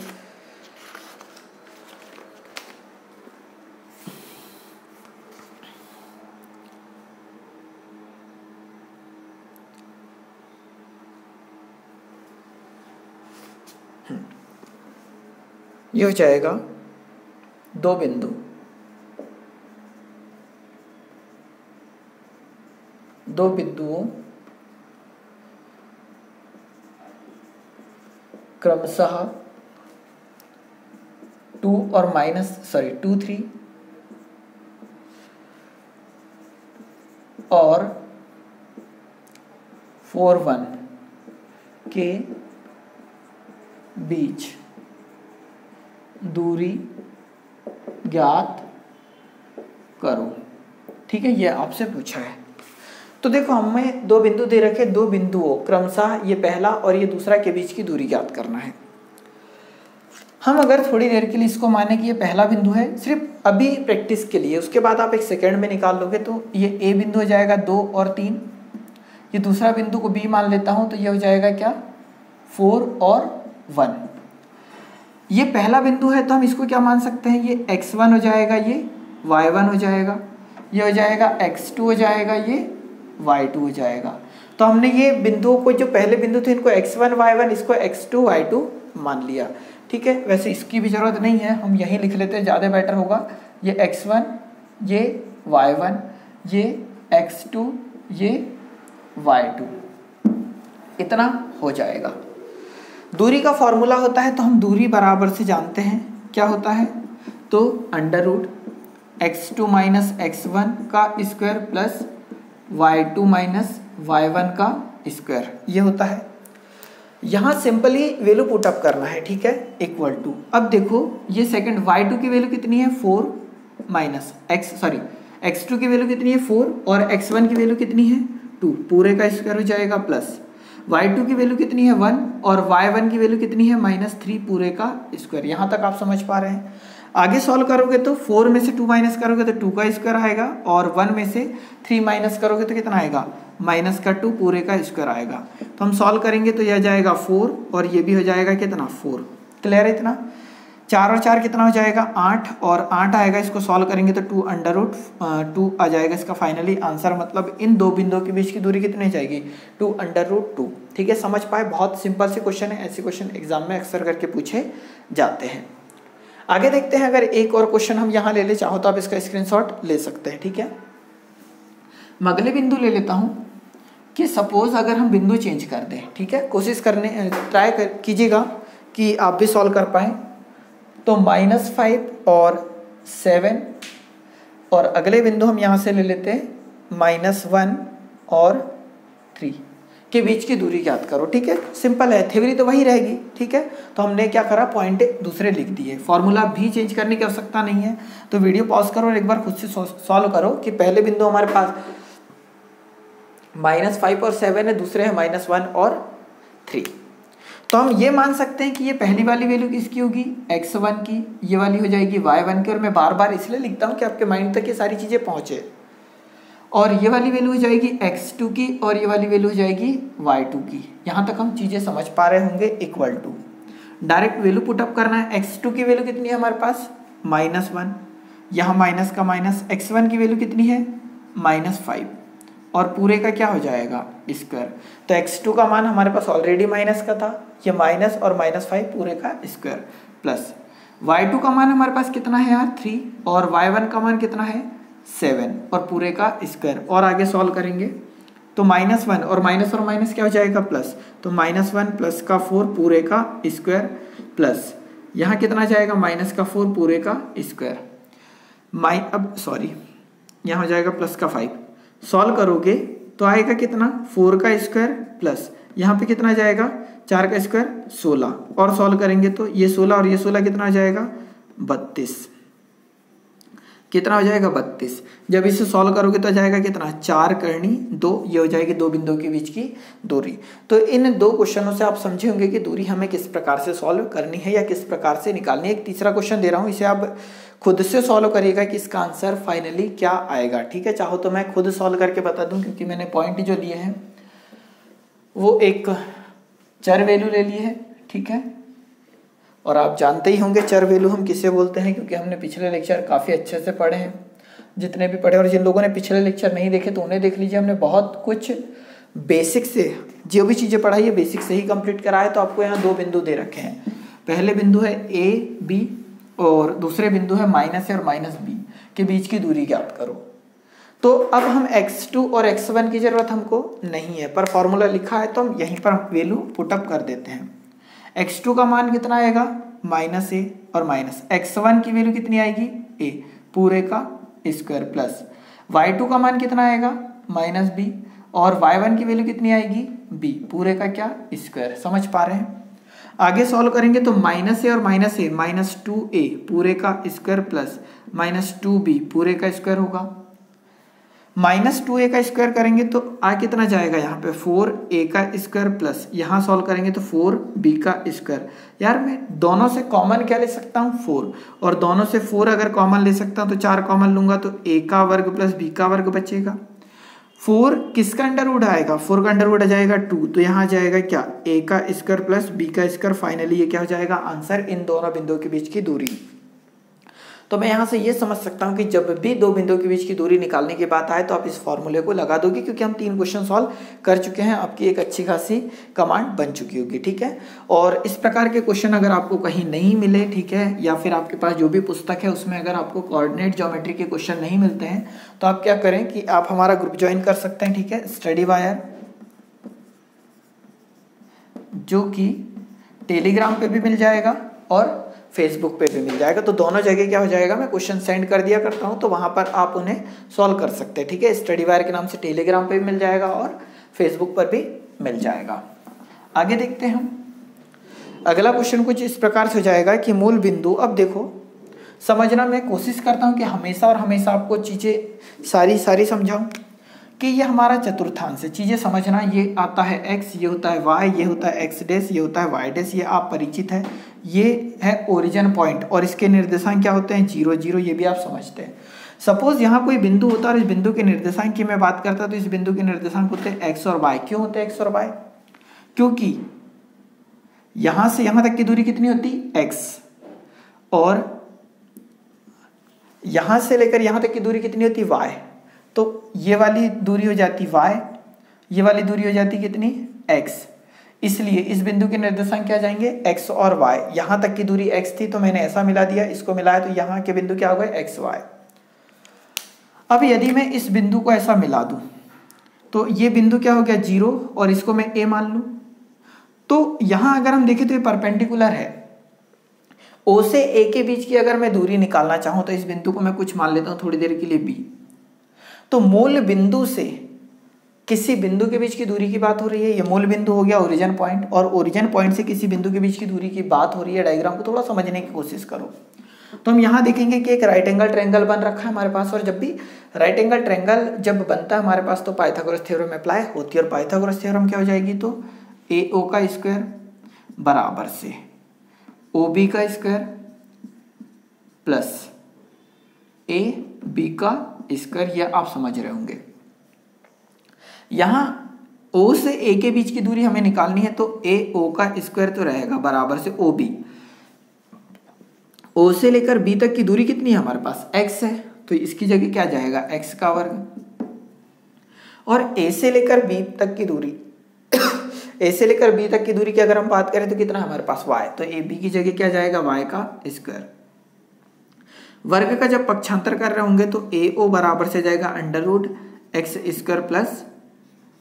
ये हो जाएगा दो बिंदुओं क्रमशः 2 और -2 3 और 4 1 के बीच दूरी ज्ञात करो। ठीक है, ये आपसे पूछा है। तो देखो हमें दो बिंदु दे रखे, दो बिंदुओं क्रमशः, ये पहला और ये दूसरा के बीच की दूरी ज्ञात करना है। हम अगर थोड़ी देर के लिए इसको माने कि ये पहला बिंदु है, सिर्फ अभी प्रैक्टिस के लिए, उसके बाद आप एक सेकेंड में निकाल लोगे तो ये ए बिंदु हो जाएगा 2 और 3। ये दूसरा बिंदु को बी मान लेता हूँ तो ये हो जाएगा क्या 4 और 1। ये पहला बिंदु है तो हम इसको क्या मान सकते हैं, ये x1 हो जाएगा, ये y1 हो जाएगा, ये हो जाएगा x2 हो जाएगा, ये y2 हो जाएगा। तो हमने ये बिंदुओं को, जो पहले बिंदु थे इनको x1 y1, इसको x2 y2 मान लिया। ठीक है, वैसे इसकी भी जरूरत नहीं है, हम यही लिख लेते हैं, ज़्यादा बेटर होगा। ये x1, ये y1, ये x2, ये y2, इतना हो जाएगा। दूरी का फॉर्मूला होता है तो हम दूरी बराबर से जानते हैं, क्या होता है, तो under root x2 minus x1 का square plus y2 minus y1 का स्क्वायर, ये होता है। यहाँ सिंपली वैल्यू पुटअप करना है, ठीक है, इक्वल टू, अब देखो ये सेकंड y2 की वैल्यू कितनी है 4 माइनस x2 की वैल्यू कितनी है 4 और x1 की वैल्यू कितनी है 2, पूरे का स्क्वायर हो जाएगा, प्लस y2 की वैल्यू कितनी है 1 और y1 की वैल्यू कितनी है -3, पूरे का स्क्वायर। यहाँ तक आप समझ पा रहे हैं। आगे सॉल्व करोगे तो 4 में से 2 माइनस करोगे तो 2 का स्क्वायर आएगा और 1 में से 3 माइनस करोगे तो कितना आएगा -2 पूरे का स्क्वायर आएगा। तो हम सॉल्व करेंगे तो यह जाएगा 4 और ये भी हो जाएगा कितना 4। क्लियर है इतना? 4 और 4 कितना हो जाएगा 8 और 8 आएगा, इसको सॉल्व करेंगे तो 2 अंडर रूट 2 आ जाएगा इसका फाइनली आंसर। मतलब इन दो बिंदुओं के बीच की दूरी कितनी जाएगी 2 अंडर रूट 2। ठीक है, समझ पाए? बहुत सिंपल से क्वेश्चन है, ऐसे क्वेश्चन एग्जाम में अक्सर करके पूछे जाते हैं। आगे देखते हैं, अगर एक और क्वेश्चन हम यहाँ ले ले, चाहो तो आप इसका स्क्रीनशॉट ले सकते हैं। ठीक है, मैं अगले बिंदु ले लेता हूँ कि सपोज अगर हम बिंदु चेंज कर दें। ठीक है, कोशिश करने ट्राई कीजिएगा कि आप भी सॉल्व कर पाएँ। तो -5 और 7 और अगले बिंदु हम यहाँ से ले लेते हैं -1 और 3 के बीच की दूरी ज्ञात करो। ठीक है, सिंपल है, थ्योरी तो वही रहेगी। ठीक है, तो हमने क्या करा, पॉइंट दूसरे लिख दिए, फॉर्मूला भी चेंज करने की आवश्यकता नहीं है। तो वीडियो पॉज करो और एक बार खुद से सॉल्व करो कि पहले बिंदु हमारे पास -5 और 7 है, दूसरे हैं -1 और 3। तो हम ये मान सकते हैं कि ये पहली वाली वैल्यू किसकी होगी x1 की, ये वाली हो जाएगी y1 की, और मैं बार बार इसलिए लिखता हूँ कि आपके माइंड तक ये सारी चीज़ें पहुँचे। और ये वाली वैल्यू हो जाएगी x2 की और ये वाली वैल्यू हो जाएगी y2 की। यहाँ तक हम चीज़ें समझ पा रहे होंगे। Equal to direct value put up करना है। x2 की वैल्यू कितनी है हमारे पास -1, यहाँ माइनस का माइनस, x1 की वैल्यू कितनी है -5 और पूरे का क्या हो जाएगा स्क्वायर। तो x2 का मान हमारे पास ऑलरेडी माइनस का था, ये माइनस और -5 पूरे का स्क्वायर, प्लस y2 का मान हमारे पास कितना है यार 3 और y1 का मान कितना है 7 और पूरे का स्क्वायर। और आगे सॉल्व करेंगे तो -1 और माइनस क्या हो जाएगा प्लस, तो -1 प्लस का 4 पूरे का स्क्वायर, प्लस यहाँ कितना जाएगा -4 पूरे का स्क्वायर, यहाँ हो जाएगा प्लस का 5। सॉल्व करोगे तो आएगा कितना 4 का स्क्वायर प्लस यहाँ पे कितना जाएगा 4 का स्क्वायर 16, और सॉल्व करेंगे तो ये 16 और ये 16 कितना हो जाएगा 32, कितना हो जाएगा 32। जब इसे सॉल्व करोगे तो जाएगा कितना 4 करनी 2, ये हो जाएगी दो बिंदुओं के बीच की दूरी। तो इन दो क्वेश्चनों से आप समझे होंगे कि दूरी हमें किस प्रकार से सॉल्व करनी है या किस प्रकार से निकालनी है। एक तीसरा क्वेश्चन दे रहा हूँ, इसे आप खुद से सॉल्व करिएगा कि इसका आंसर फाइनली क्या आएगा। ठीक है, चाहो तो मैं खुद सॉल्व करके बता दूं, क्योंकि मैंने पॉइंट जो लिए हैं वो एक चर वैल्यू ले लिए है। ठीक है, और आप जानते ही होंगे चर वैल्यू हम किसे बोलते हैं, क्योंकि हमने पिछले लेक्चर काफ़ी अच्छे से पढ़े हैं, जितने भी पढ़े। और जिन लोगों ने पिछले लेक्चर नहीं देखे तो उन्हें देख लीजिए, हमने बहुत कुछ बेसिक से जो भी चीज़ें पढ़ाई है बेसिक से ही कंप्लीट करा है। तो आपको यहाँ दो बिंदु दे रखे हैं, पहले बिंदु है a b और दूसरे बिंदु है -a और -b के बीच की दूरी ज्ञात करो। तो अब हम x2 और x1 की जरूरत हमको नहीं है, पर फॉर्मूला लिखा है तो हम यहीं पर वैल्यू पुटअप कर देते हैं। x2 का मान कितना आएगा -a और माइनस x1 की वैल्यू कितनी आएगी a पूरे का स्क्वायर, प्लस y2 का मान कितना आएगा -b और y1 की वैल्यू कितनी आएगी b पूरे का क्या स्क्वायर। समझ पा रहे हैं? आगे सॉल्व करेंगे तो -a और -a -2a पूरे का स्क्वायर प्लस -2b पूरे का स्क्वायर होगा। -2a का स्क्वायर करेंगे तो आ कितना जाएगा यहाँ पे 4a का स्क्वायर प्लस यहाँ सॉल्व करेंगे तो 4b का स्क्वायर। यार मैं दोनों से कॉमन क्या ले सकता हूँ 4, और दोनों से 4 अगर कॉमन ले सकता हूँ तो 4 कॉमन लूंगा तो a का वर्ग प्लस b का वर्ग बचेगा। 4 किसका अंडरवुड आएगा, 4 का अंडरवुड आ जाएगा 2, तो यहाँ जाएगा क्या a का स्क्वायर प्लस b का स्क्वायर। फाइनली ये क्या हो जाएगा आंसर, इन दोनों बिंदुओं के बीच की दूरी। तो मैं यहाँ से ये समझ सकता हूँ कि जब भी दो बिंदुओं के बीच की दूरी निकालने की बात आए तो आप इस फॉर्मूले को लगा दोगे, क्योंकि हम 3 क्वेश्चन सॉल्व कर चुके हैं, आपकी एक अच्छी खासी कमांड बन चुकी होगी। ठीक है, और इस प्रकार के क्वेश्चन अगर आपको कहीं नहीं मिले, ठीक है, या फिर आपके पास जो भी पुस्तक है उसमें अगर आपको कोऑर्डिनेट ज्योमेट्री के क्वेश्चन नहीं मिलते हैं तो आप क्या करें कि आप हमारा ग्रुप ज्वाइन कर सकते हैं। ठीक है, स्टडी वायर, जो कि टेलीग्राम पे भी मिल जाएगा और फेसबुक पे भी मिल जाएगा। तो दोनों जगह क्या हो जाएगा, मैं क्वेश्चन सेंड कर दिया करता हूँ, तो वहाँ पर आप उन्हें सॉल्व कर सकते हैं। ठीक है, स्टडी वायर के नाम से टेलीग्राम पे भी मिल जाएगा और फेसबुक पर भी मिल जाएगा। आगे देखते हैं हम। अगला क्वेश्चन कुछ इस प्रकार से हो जाएगा कि मूल बिंदु, अब देखो समझना, मैं कोशिश करता हूँ कि हमेशा और हमेशा आपको चीज़ें सारी समझाऊँ कि ये हमारा चतुर्थांश है। चीज़ें समझना, ये आता है x, ये होता है y, ये होता है x डैश, ये होता है y डैश, ये आप परिचित है। ये है ओरिजिन पॉइंट और इसके निर्देशांक क्या होते हैं 0 0, ये भी आप समझते हैं। सपोज यहाँ कोई बिंदु होता है और इस बिंदु के निर्देशांक की मैं बात करता तो इस बिंदु के निर्देशांक होते हैं x और y। क्यों होते हैं x और y, क्योंकि यहाँ से यहाँ तक की दूरी कितनी होती x, और यहाँ से लेकर यहाँ तक की दूरी कितनी होती y, तो ये वाली दूरी हो जाती y, ये वाली दूरी हो जाती कितनी x। इसलिए इस बिंदु के निर्देशांक क्या जाएंगे x और y। यहाँ तक की दूरी x थी तो मैंने ऐसा मिला दिया, इसको मिलाया तो यहाँ के बिंदु क्या हो गए x y। अब यदि मैं इस बिंदु को ऐसा मिला दूं तो ये बिंदु क्या हो गया 0 और इसको मैं a मान लूं, तो यहाँ अगर हम देखें तो ये परपेंडिकुलर है। o से a के बीच की अगर मैं दूरी निकालना चाहूँ तो इस बिंदु को मैं कुछ मान लेता हूँ थोड़ी देर के लिए b। तो मूल बिंदु से किसी बिंदु के बीच की दूरी की बात हो रही है, ये मूल बिंदु हो गया ओरिजिन पॉइंट, और ओरिजिन पॉइंट से किसी बिंदु के बीच की दूरी की बात हो रही है। डायग्राम को थोड़ा समझने की कोशिश करो। तो हम यहाँ देखेंगे कि एक राइट एंगल ट्रायंगल बन रखा है हमारे पास, और जब भी राइट एंगल ट्रायंगल जब बनता है हमारे पास तो पाइथागोरस थ्योरम अप्लाई होती है, और पाइथागोरस थ्योरम क्या हो जाएगी तो AO का स्क्वायर बराबर से OB का स्क्वायर प्लस AB का स्क्वायर, यह आप समझ रहे होंगे। यहाँ O से A के बीच की दूरी हमें निकालनी है तो AO का स्क्वायर तो रहेगा बराबर से OB। O से लेकर B तक की दूरी कितनी है हमारे पास x है, तो इसकी जगह क्या जाएगा x का वर्ग। और A से लेकर B तक की दूरी A से लेकर B तक की दूरी की अगर हम बात करें तो कितना हमारे पास y, तो AB की जगह क्या जाएगा y का स्क्वायर। वर्ग का जब पक्षांतर कर रहे होंगे तो AO बराबर से जाएगा under root x square plus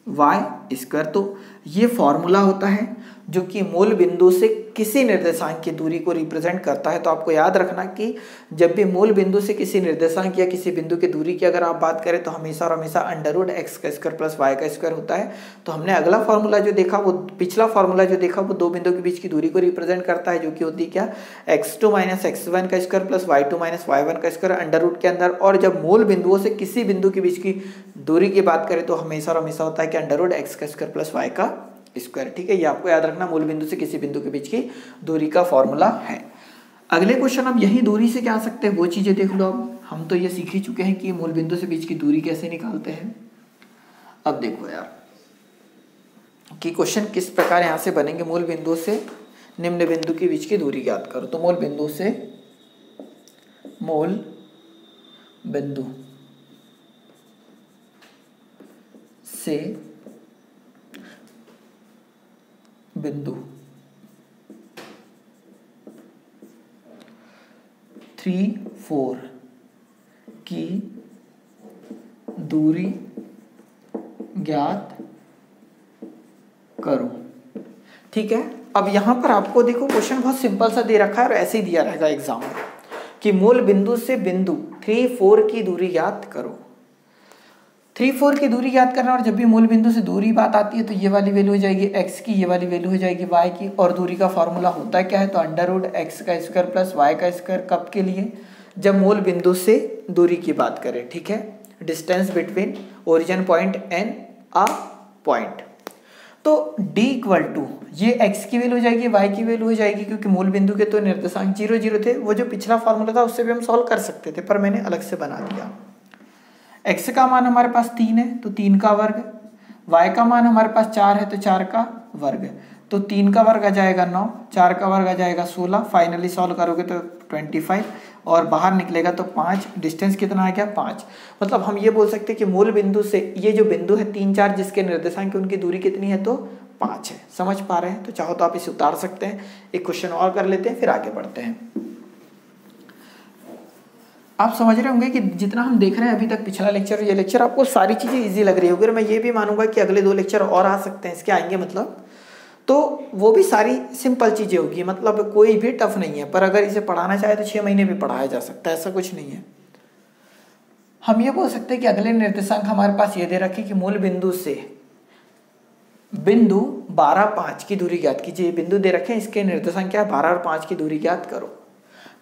y square. तो ये फॉर्मूला होता है जो कि मूल बिंदु से किसी निर्देशांक की दूरी को रिप्रेजेंट करता है। तो आपको याद रखना कि जब भी मूल बिंदु से किसी निर्देशांक या किसी बिंदु की दूरी की अगर आप बात करें तो हमेशा और हमेशा अंडररूट x का स्क्वायर प्लस y का स्क्वायर होता है। तो हमने अगला फॉर्मूला जो देखा, वो पिछला फॉर्मूला जो देखा, वो दो बिंदु के बीच की दूरी को रिप्रेजेंट करता है, जो कि होती है क्या x2 माइनस x1 का square plus y2 minus y1 का स्क्वायर अंडररूट के अंदर। और जब मूल बिंदुओं से किसी बिंदु के बीच की दूरी की बात करें तो हमेशा और हमेशा होता है कि अंडररूट x का स्क्वायर प्लस y का स्क्वायर। ठीक है, ये आपको याद रखना मूल बिंदु से किसी बिंदु के बीच की दूरी का फॉर्मूला है। अगले क्वेश्चन, अब यही दूरी से क्या आ सकते हैं वो चीजें देख लो। अब हम तो ये सीख ही चुके हैं कि मूल बिंदु से बीच की दूरी कैसे निकालते हैं। अब देखो यार कि क्वेश्चन किस प्रकार यहां से बनेंगे। मूल बिंदु से निम्न बिंदु के बीच की दूरी ज्ञात करो। तो मूल बिंदु से बिंदु 3 4 की दूरी ज्ञात करो। ठीक है, अब यहां पर आपको देखो क्वेश्चन बहुत सिंपल सा दे रखा है और ऐसे ही दिया रहेगा एग्जाम में कि मूल बिंदु से बिंदु 3 4 की दूरी ज्ञात करो। 3 4 की दूरी याद करना, और जब भी मूल बिंदु से दूरी बात आती है तो ये वाली वैल्यू हो जाएगी x की, ये वाली वैल्यू हो जाएगी y की, और दूरी का फॉर्मूला होता है क्या है तो अंडररूट x का स्क्वायर प्लस y का स्क्वायर। कब के लिए, जब मूल बिंदु से दूरी की बात करें। ठीक है, distance between origin point and a point. तो d इक्वल टू ये x की वैल्यू हो जाएगी, y की वैल्यू हो जाएगी, क्योंकि मूल बिंदु के तो निर्देशांक 0 0 थे। वो जो पिछला फॉर्मूला था उससे भी हम सॉल्व कर सकते थे, पर मैंने अलग से बना दिया। x का मान हमारे पास 3 है तो 3 का वर्ग, y का मान हमारे पास 4 है तो 4 का वर्ग, तो 3 का वर्ग आ जाएगा 9, 4 का वर्ग आ जाएगा 16, फाइनली सॉल्व करोगे तो 25 और बाहर निकलेगा तो 5। डिस्टेंस कितना आ गया 5। मतलब हम ये बोल सकते हैं कि मूल बिंदु से ये जो बिंदु है 3 4 जिसके निर्देशांक उनकी दूरी कितनी है तो 5 है। समझ पा रहे हैं? तो चाहो तो आप इसे उतार सकते हैं। एक क्वेश्चन और कर लेते हैं फिर आगे बढ़ते हैं। आप समझ रहे होंगे कि जितना हम देख रहे हैं अभी तक पिछला लेक्चर और ये लेक्चर आपको सारी चीज़ें इजी लग रही होगी। और मैं ये भी मानूंगा कि अगले 2 लेक्चर और आ सकते हैं इसके आएंगे, मतलब तो वो भी सारी सिंपल चीज़ें होगी, मतलब कोई भी टफ नहीं है। पर अगर इसे पढ़ाना चाहे तो 6 महीने भी पढ़ाया जा सकता है, ऐसा कुछ नहीं है। हम ये बोल सकते हैं कि अगले निर्देशांक हमारे पास ये दे रखे कि मूल बिंदु से बिंदु 12 5 की दूरी ज्ञात कीजिए। बिंदु दे रखे हैं, इसके निर्देशांक क्या है 12 और 5 की दूरी ज्ञात करो।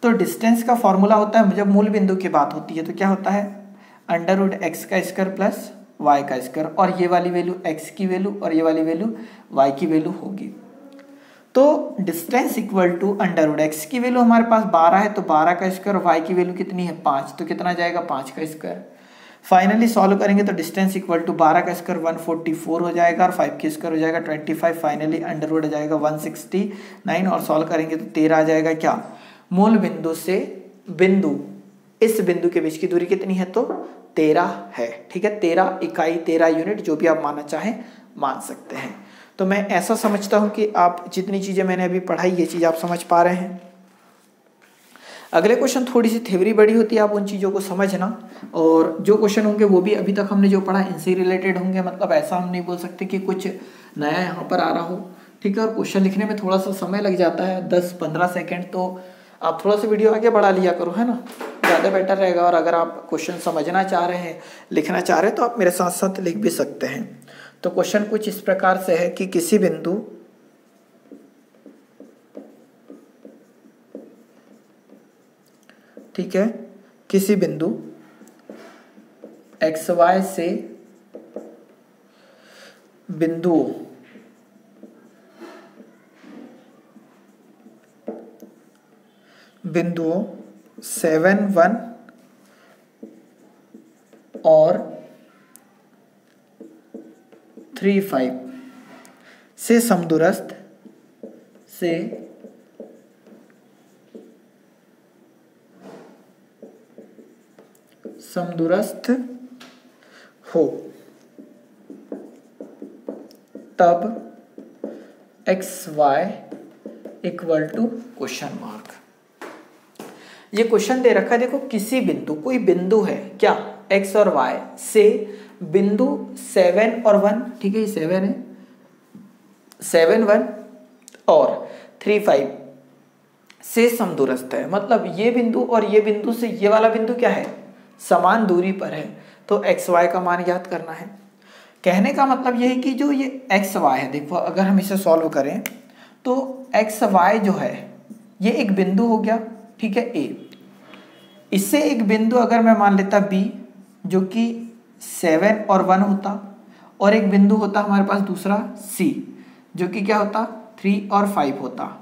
तो डिस्टेंस का फॉर्मूला होता है जब मूल बिंदु की बात होती है तो क्या होता है √x का स्क्वायर प्लस y का स्क्वायर, और ये वाली वैल्यू x की वैल्यू और ये वाली वैल्यू y की वैल्यू होगी। तो डिस्टेंस इक्वल टू √x की वैल्यू हमारे पास 12 है तो 12 का स्क्वायर, और y की वैल्यू कितनी है 5, तो कितना जाएगा 5 का स्क्वायर। फाइनली सॉल्व करेंगे तो डिस्टेंस इक्वल टू 12 का स्क्वायर 144 हो जाएगा और 5 की स्क्वायर हो जाएगा 25, फाइनली √ आ जाएगा 169 और सॉल्व करेंगे तो 13 आ जाएगा। क्या मूल बिंदु से बिंदु इस बिंदु के बीच की दूरी कितनी है तो 13 है। ठीक है, 13 इकाई 13 यूनिट जो भी आप मानना चाहें मान सकते हैं। तो मैं ऐसा समझता हूं कि आप जितनी चीजें मैंने अभी पढ़ाई ये चीज आप समझ पा रहे हैं। अगले क्वेश्चन थोड़ी सी थ्योरी बड़ी होती है, आप उन चीज़ों को समझना, और जो क्वेश्चन होंगे वो भी अभी तक हमने जो पढ़ा इनसे रिलेटेड होंगे। मतलब ऐसा हम नहीं बोल सकते कि कुछ नया यहाँ पर आ रहा हो। ठीक है, और क्वेश्चन लिखने में थोड़ा सा समय लग जाता है 10-15 सेकेंड, तो आप थोड़ा सा वीडियो आगे बढ़ा लिया करो, है ना, ज़्यादा बेटर रहेगा। और अगर आप क्वेश्चन समझना चाह रहे हैं, लिखना चाह रहे हैं तो आप मेरे साथ साथ लिख भी सकते हैं। तो क्वेश्चन कुछ इस प्रकार से है कि किसी बिंदु ठीक है, किसी बिंदु XY से बिंदुओं बिंदुओं 7 1 और 3 5 से समदूरस्थ हो तब XY equal to question mark. ये क्वेश्चन दे रखा है, देखो किसी बिंदु, कोई बिंदु है क्या x और y से बिंदु 7 और 1, ठीक है ये 7 है, 7 1 और 3 5 से समदूरस्थ है। मतलब ये बिंदु और ये बिंदु से ये वाला बिंदु क्या है समान दूरी पर है, तो XY का मान याद करना है। कहने का मतलब ये है कि जो ये XY है, देखो अगर हम इसे सॉल्व करें तो XY जो है ये एक बिंदु हो गया, ठीक है A। इससे एक बिंदु अगर मैं मान लेता B जो कि 7 और 1 होता, और एक बिंदु होता हमारे पास दूसरा C जो कि क्या होता 3 और 5 होता।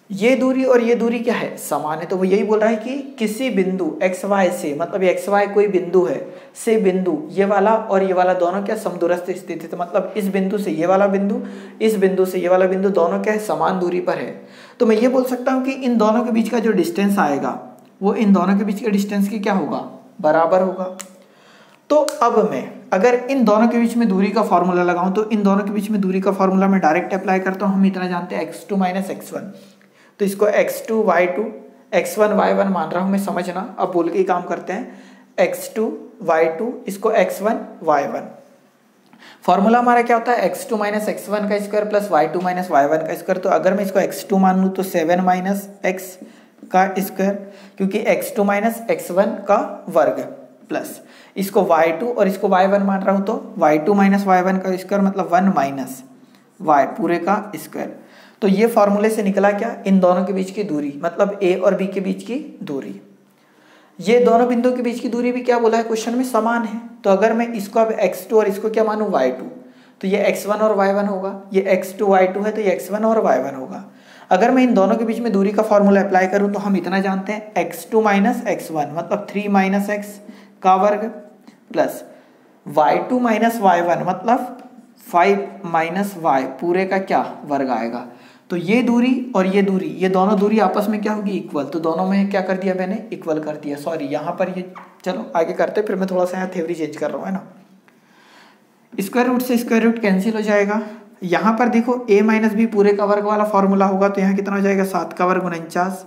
ये दूरी और ये दूरी क्या है समान है। तो वो यही बोल रहा है कि किसी बिंदु XY से, मतलब XY कोई बिंदु है, से बिंदु ये वाला और ये वाला दोनों क्या समदूरस्थ स्थित है। तो मतलब इस बिंदु से ये वाला बिंदु, इस बिंदु से ये वाला बिंदु दोनों क्या है समान दूरी पर है। तो मैं ये बोल सकता हूँ कि इन दोनों के बीच का जो डिस्टेंस आएगा वो इन दोनों के बीच के डिस्टेंस की क्या होगा बराबर होगा। तो अब मैं अगर इन दोनों के बीच में दूरी का फॉर्मूला लगाऊं तो इन दोनों के बीच में दूरी का फॉर्मूला मैं डायरेक्ट अप्लाई करता हूं। हम इतना जानते हैं x2 - x1, तो इसको x2 y2 x1 y1 मान रहा हूं मैं, समझना। अब बोल के ही काम करते हैं, x2 y2 इसको x1 y1। फॉर्मूला हमारा क्या होता है x2 - x1 का स्क्वायर प्लस y2 - y1 का स्क्वायर। तो अगर मैं इसको x2 मान लूँ तो 7 - x का स्क्वायर, क्योंकि x2 - x1 का वर्ग, प्लस इसको y2 और इसको y1 मान रहा हूँ तो y2 - y1 का स्क्वायर मतलब 1 - y पूरे का स्क्वायर। तो ये फॉर्मूले से निकला क्या इन दोनों के बीच की दूरी, मतलब a और b के बीच की दूरी। ये दोनों बिंदुओं के बीच की दूरी भी क्या बोला है क्वेश्चन में, समान है। तो अगर मैं इसको अब x2 और इसको क्या मानूं y2, तो ये x1 और y1 होगा। ये x2 y2 है तो ये x1 और y1 होगा। अगर मैं इन दोनों के बीच में दूरी का फॉर्मूला अप्लाई करूं तो हम इतना जानते हैं x2 माइनस x1 मतलब 3 माइनस x का वर्ग प्लस y2 माइनस y1 मतलब 5 माइनस y पूरे का क्या वर्ग आएगा। तो ये दूरी और ये दूरी, ये दोनों दूरी आपस में क्या होगी, इक्वल। तो दोनों में क्या कर दिया मैंने, इक्वल कर दिया। सॉरी यहाँ पर ये, चलो आगे करते, फिर मैं थोड़ा सा यहाँ थ्योरी चेंज कर रहा हूँ, है ना। स्क्वायर रूट से स्क्वायर रूट कैंसिल हो जाएगा। यहाँ पर देखो a माइनस बी पूरे का वर्ग वाला फॉर्मूला होगा, तो यहाँ कितना हो जाएगा 7 का वर्ग 49,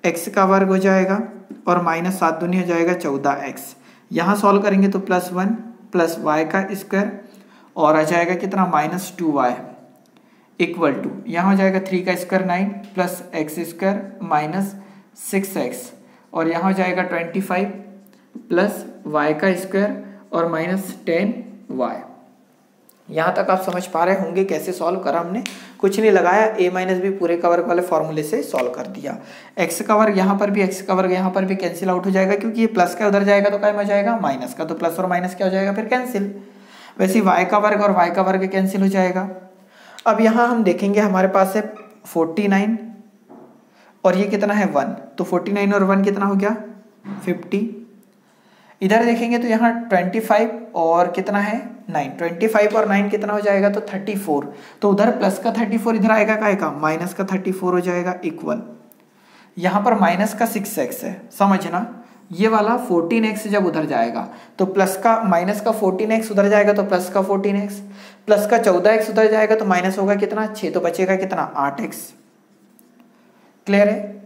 x का वर्ग हो जाएगा और माइनस 7 दूनी हो जाएगा 14x। यहाँ सॉल्व करेंगे तो +1 प्लस y का स्क्वायर और आ जाएगा कितना -2y इक्वल टू, यहाँ हो जाएगा 3 का square 9 plus x square minus 6x और यहाँ हो जाएगा 25 प्लस y का स्क्वायर और माइनस 10y। यहाँ तक आप समझ पा रहे होंगे कैसे सॉल्व करा हमने। कुछ नहीं लगाया, a माइनस बी पूरे का वर्ग वाले फॉर्मूले से सॉल्व कर दिया। x का वर्ग यहाँ पर भी, x का वर्ग यहाँ पर भी कैंसिल आउट हो जाएगा, क्योंकि ये प्लस का उधर जाएगा तो क्या हो जाएगा माइनस का, तो प्लस और माइनस क्या हो जाएगा फिर कैंसिल। वैसे y का वर्ग और y का वर्ग कैंसिल हो जाएगा। अब यहाँ हम देखेंगे हमारे पास है 49 और ये कितना है 1, तो 49 और 1 कितना हो गया 50। इधर देखेंगे तो यहाँ 25 और कितना है 9, 25 और 9 कितना हो जाएगा तो 34। तो उधर प्लस का 34 इधर आएगा काय का माइनस का 34 हो जाएगा इक्वल। यहाँ पर माइनस का 6x है, समझना। ये वाला 14x जब उधर जाएगा तो प्लस का माइनस का 14x उधर जाएगा तो प्लस का 14x, प्लस का 14x उधर जाएगा तो माइनस होगा कितना 6, तो बचेगा कितना 8x। क्लियर है।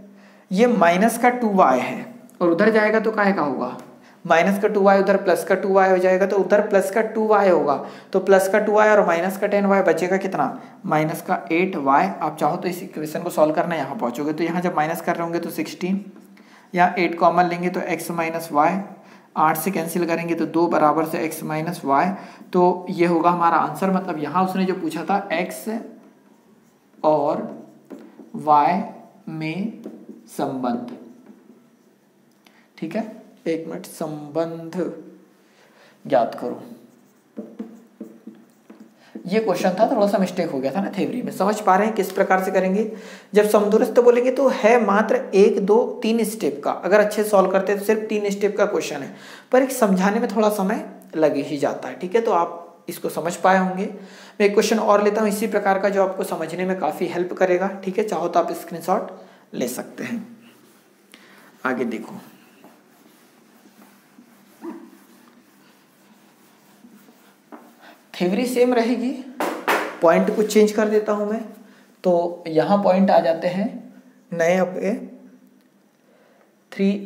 ये माइनस का 2y है और उधर जाएगा तो काय का होगा माइनस का 2y, उधर प्लस का 2y हो जाएगा तो उधर प्लस का 2y होगा, तो प्लस का 2y और माइनस का 10y बचेगा कितना माइनस का 8y। आप चाहो तो इस इक्वेशन को सॉल्व करना, यहाँ पहुंचोगे तो यहाँ जब माइनस कर रहे होंगे तो 16, यहाँ 8 कॉमन लेंगे तो x माइनस वाई, 8 से कैंसिल करेंगे तो 2 बराबर से x माइनस वाई। तो ये होगा हमारा आंसर। मतलब यहाँ उसने जो पूछा था x और y में संबंध, ठीक है। एक मिनट, संबंध ज्ञात करो। ये क्वेश्चन था, थोड़ा सा मिस्टेक हो गया था ना थ्योरी में। समझ पा रहे हैं किस प्रकार से करेंगे। जब समदूरस्थ बोलेंगे तो है मात्र 1 2 3 स्टेप का, अगर अच्छे सॉल्व करते हैं तो सिर्फ 3 स्टेप का क्वेश्चन है, पर एक समझाने में थोड़ा समय लगे ही जाता है, ठीक है। तो आप इसको समझ पाए होंगे। मैं एक क्वेश्चन और लेता हूँ इसी प्रकार का, जो आपको समझने में काफ़ी हेल्प करेगा, ठीक है। चाहो तो आप स्क्रीनशॉट ले सकते हैं। आगे देखो, थ्योरी सेम रहेगी, पॉइंट कुछ चेंज कर देता हूं मैं। तो यहाँ पॉइंट आ जाते हैं नए आपके 3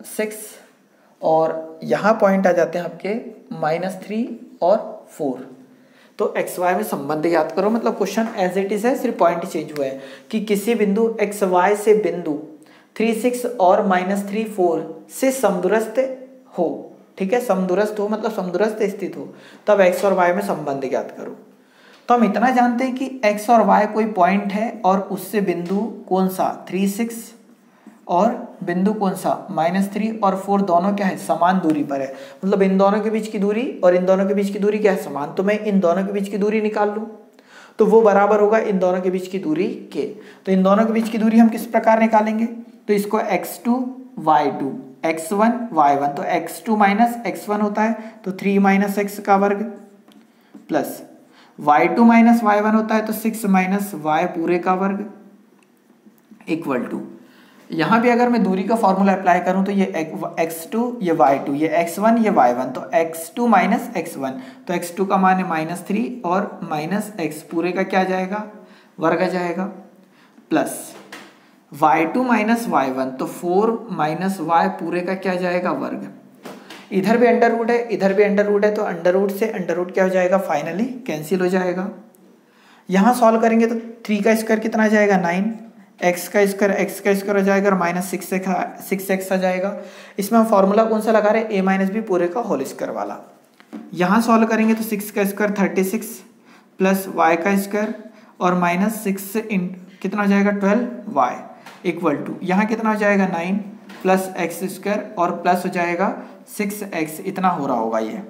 6 और यहाँ पॉइंट आ जाते हैं आपके -3 और 4। तो एक्स वाई में संबंध याद करो। मतलब क्वेश्चन एज इट इज है, सिर्फ पॉइंट चेंज हुआ है कि किसी बिंदु एक्स वाई से बिंदु 3 6 और -3 4 से समदूरस्थ हो, ठीक है। समदूरस्थ हो मतलब समदूरस्थ स्थित हो, तब x और y में संबंध ज्ञात करो। तो हम इतना जानते हैं कि x और y कोई पॉइंट है और उससे बिंदु कौन सा 3 6 और बिंदु कौन सा -3 और 4 दोनों क्या है समान दूरी पर है। मतलब इन दोनों के बीच की दूरी और इन दोनों के बीच की दूरी क्या है समान। तो मैं इन दोनों के बीच की दूरी निकाल लूँ तो वो बराबर होगा इन दोनों के बीच की दूरी के। तो इन दोनों के बीच की दूरी हम किस प्रकार निकालेंगे, तो इसको x2 y2 x1 y1, तो x2 माइनस x1 होता है तो 3 माइनस x का वर्ग प्लस y2 माइनस y1 होता है तो 6 माइनस y पूरे का वर्ग इक्वल टू, यहाँ भी अगर मैं दूरी का फॉर्मूला अप्लाई करूं तो ये x2 ये y2 ये x1 ये y1, तो x2 माइनस x1, तो x2 का मान है -3 और माइनस x पूरे का क्या जाएगा वर्ग आ जाएगा प्लस y2 माइनस y1, तो 4 माइनस y पूरे का क्या जाएगा वर्ग। इधर भी अंडर रूट है इधर भी अंडर रूट है, तो अंडर रूट से अंडर रूट क्या हो जाएगा फाइनली कैंसिल हो जाएगा। यहाँ सॉल्व करेंगे तो 3 का स्क्वायर कितना आ जाएगा 9, x का स्क्वायर हो जाएगा और माइनस 6x आ जाएगा। इसमें हम फॉर्मूला कौन सा लगा रहे हैं a माइनस बी पूरे का होल स्क्वायर वाला। यहाँ सॉल्व करेंगे तो 6 का स्क्वायर 36 प्लस y का स्क्वायर और माइनस 6 कितना हो जाएगा 12y इक्वल टू, यहाँ कितना हो जाएगा 9 प्लस एक्स स्क्वायर और प्लस हो जाएगा 6x, इतना हो रहा होगा ये।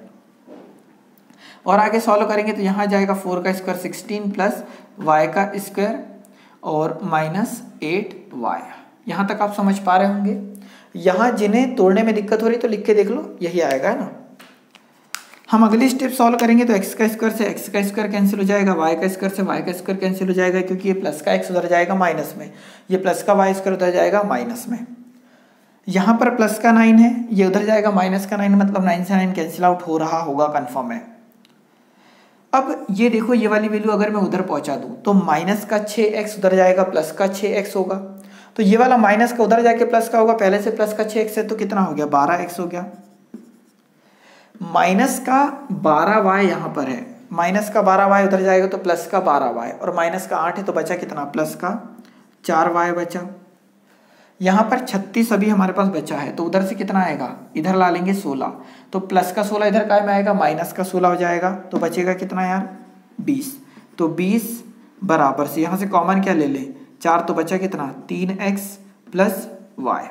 और आगे सॉल्व करेंगे तो यहाँ जाएगा 4 का स्क्वायर 16 प्लस y का स्क्वायर और माइनस 8y। यहाँ तक आप समझ पा रहे होंगे। यहाँ जिन्हें तोड़ने में दिक्कत हो रही तो लिख के देख लो, यही आएगा ना। हम अगली स्टेप सॉल्व करेंगे तो x का स्क्वायर से x का स्क्वायर कैंसिल हो जाएगा, y का स्क्वायर से y का स्क्वायर कैंसिल हो जाएगा, क्योंकि ये प्लस का x उधर जाएगा माइनस में, ये प्लस का y स्क्वायर उधर जाएगा माइनस में। यहाँ पर प्लस का 9 है, ये उधर जाएगा माइनस का 9, मतलब 9 से 9 कैंसिल आउट हो रहा होगा, कन्फर्म है। अब ये देखो, ये वाली वैल्यू अगर मैं उधर पहुंचा दूं तो माइनस का 6x उधर जाएगा, प्लस का 6x होगा, तो ये वाला माइनस का उधर जाके प्लस का होगा, पहले से प्लस का 6x है तो कितना हो गया, 12x हो गया। माइनस का 12y यहाँ पर है, माइनस का 12y उधर जाएगा तो प्लस का 12y, और माइनस का 8 है तो बचा कितना, प्लस का 4y बचा। यहाँ पर 36 अभी हमारे पास बचा है, तो उधर से कितना आएगा, इधर ला लेंगे 16, तो प्लस का 16 इधर काय में आएगा, माइनस का 16 हो जाएगा, तो बचेगा कितना यार, 20। तो 20 बराबर से यहाँ से कॉमन क्या ले लें, 4, तो बचा कितना, 3x प्लस y।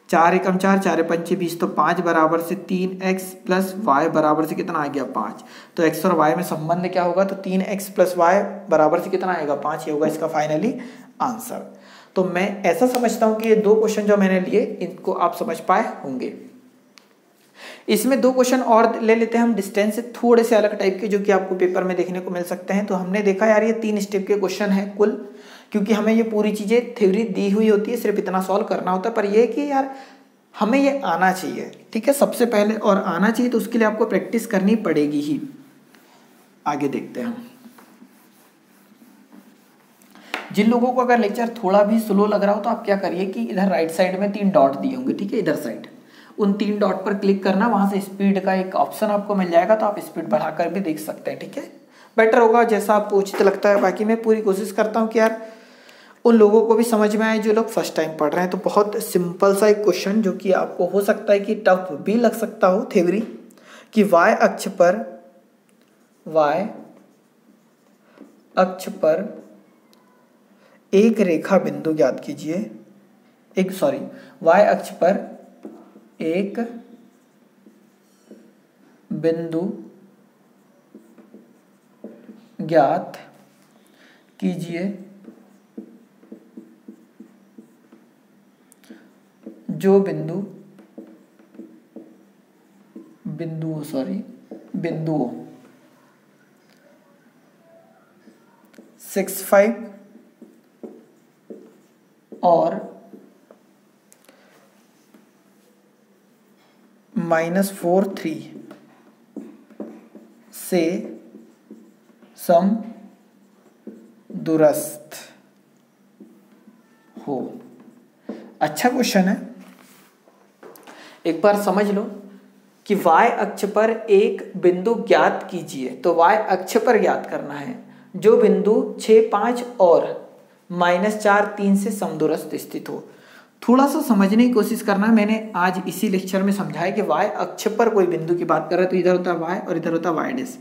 4 एकम 4, 4 पंचे 20, तो 5 बराबर से 3x प्लस y बराबर से कितना आ गया, 5। तो x और y में संबंध क्या होगा, तो 3x प्लस y बराबर से कितना आएगा, 5। ये होगा इसका फाइनली आंसर। तो मैं ऐसा समझता हूं कि ये 2 क्वेश्चन जो मैंने लिए इनको आप समझ पाए होंगे। इसमें 2 क्वेश्चन और ले लेते हैं हम डिस्टेंस से, थोड़े से अलग टाइप के, जो कि आपको पेपर में देखने को मिल सकते हैं। तो हमने देखा यार ये 3 स्टेप के क्वेश्चन है कुल, क्योंकि हमें ये पूरी चीजें थ्योरी दी हुई होती है, सिर्फ इतना सॉल्व करना होता है। पर ये कि यार हमें ये आना चाहिए, ठीक है, सबसे पहले, और आना चाहिए तो उसके लिए आपको प्रैक्टिस करनी पड़ेगी ही। आगे देखते हैं हम। जिन लोगों को अगर लेक्चर थोड़ा भी स्लो लग रहा हो तो आप क्या करिए कि इधर राइट साइड में 3 डॉट दिए होंगे, ठीक है, इधर साइड, उन 3 डॉट पर क्लिक करना, वहां से स्पीड का एक ऑप्शन आपको मिल जाएगा, तो आप स्पीड बढ़ाकर भी देख सकते हैं, ठीक है, बेटर होगा जैसा आपको उचित लगता है। बाकी मैं पूरी कोशिश करता हूँ कि यार उन लोगों को भी समझ में आए जो लोग फर्स्ट टाइम पढ़ रहे हैं। तो बहुत सिंपल सा एक क्वेश्चन, जो कि आपको हो सकता है कि टफ भी लग सकता हो, थ्योरी, कि y अक्ष पर एक रेखा बिंदु ज्ञात कीजिए, y अक्ष पर एक बिंदु ज्ञात कीजिए जो बिंदुओं 65 और -43 से समदूरस्थ हो। अच्छा क्वेश्चन है, एक बार समझ लो कि y अक्ष पर एक बिंदु ज्ञात कीजिए, तो y अक्ष पर ज्ञात करना है जो बिंदु 6, 5 और -4, 3 से समदूरस्थ स्थित हो। थोड़ा सा समझने की कोशिश करना। मैंने आज इसी लेक्चर में समझाया कि y अक्ष पर कोई बिंदु की बात कर रहा है तो इधर होता है y और इधर होता है y डैश।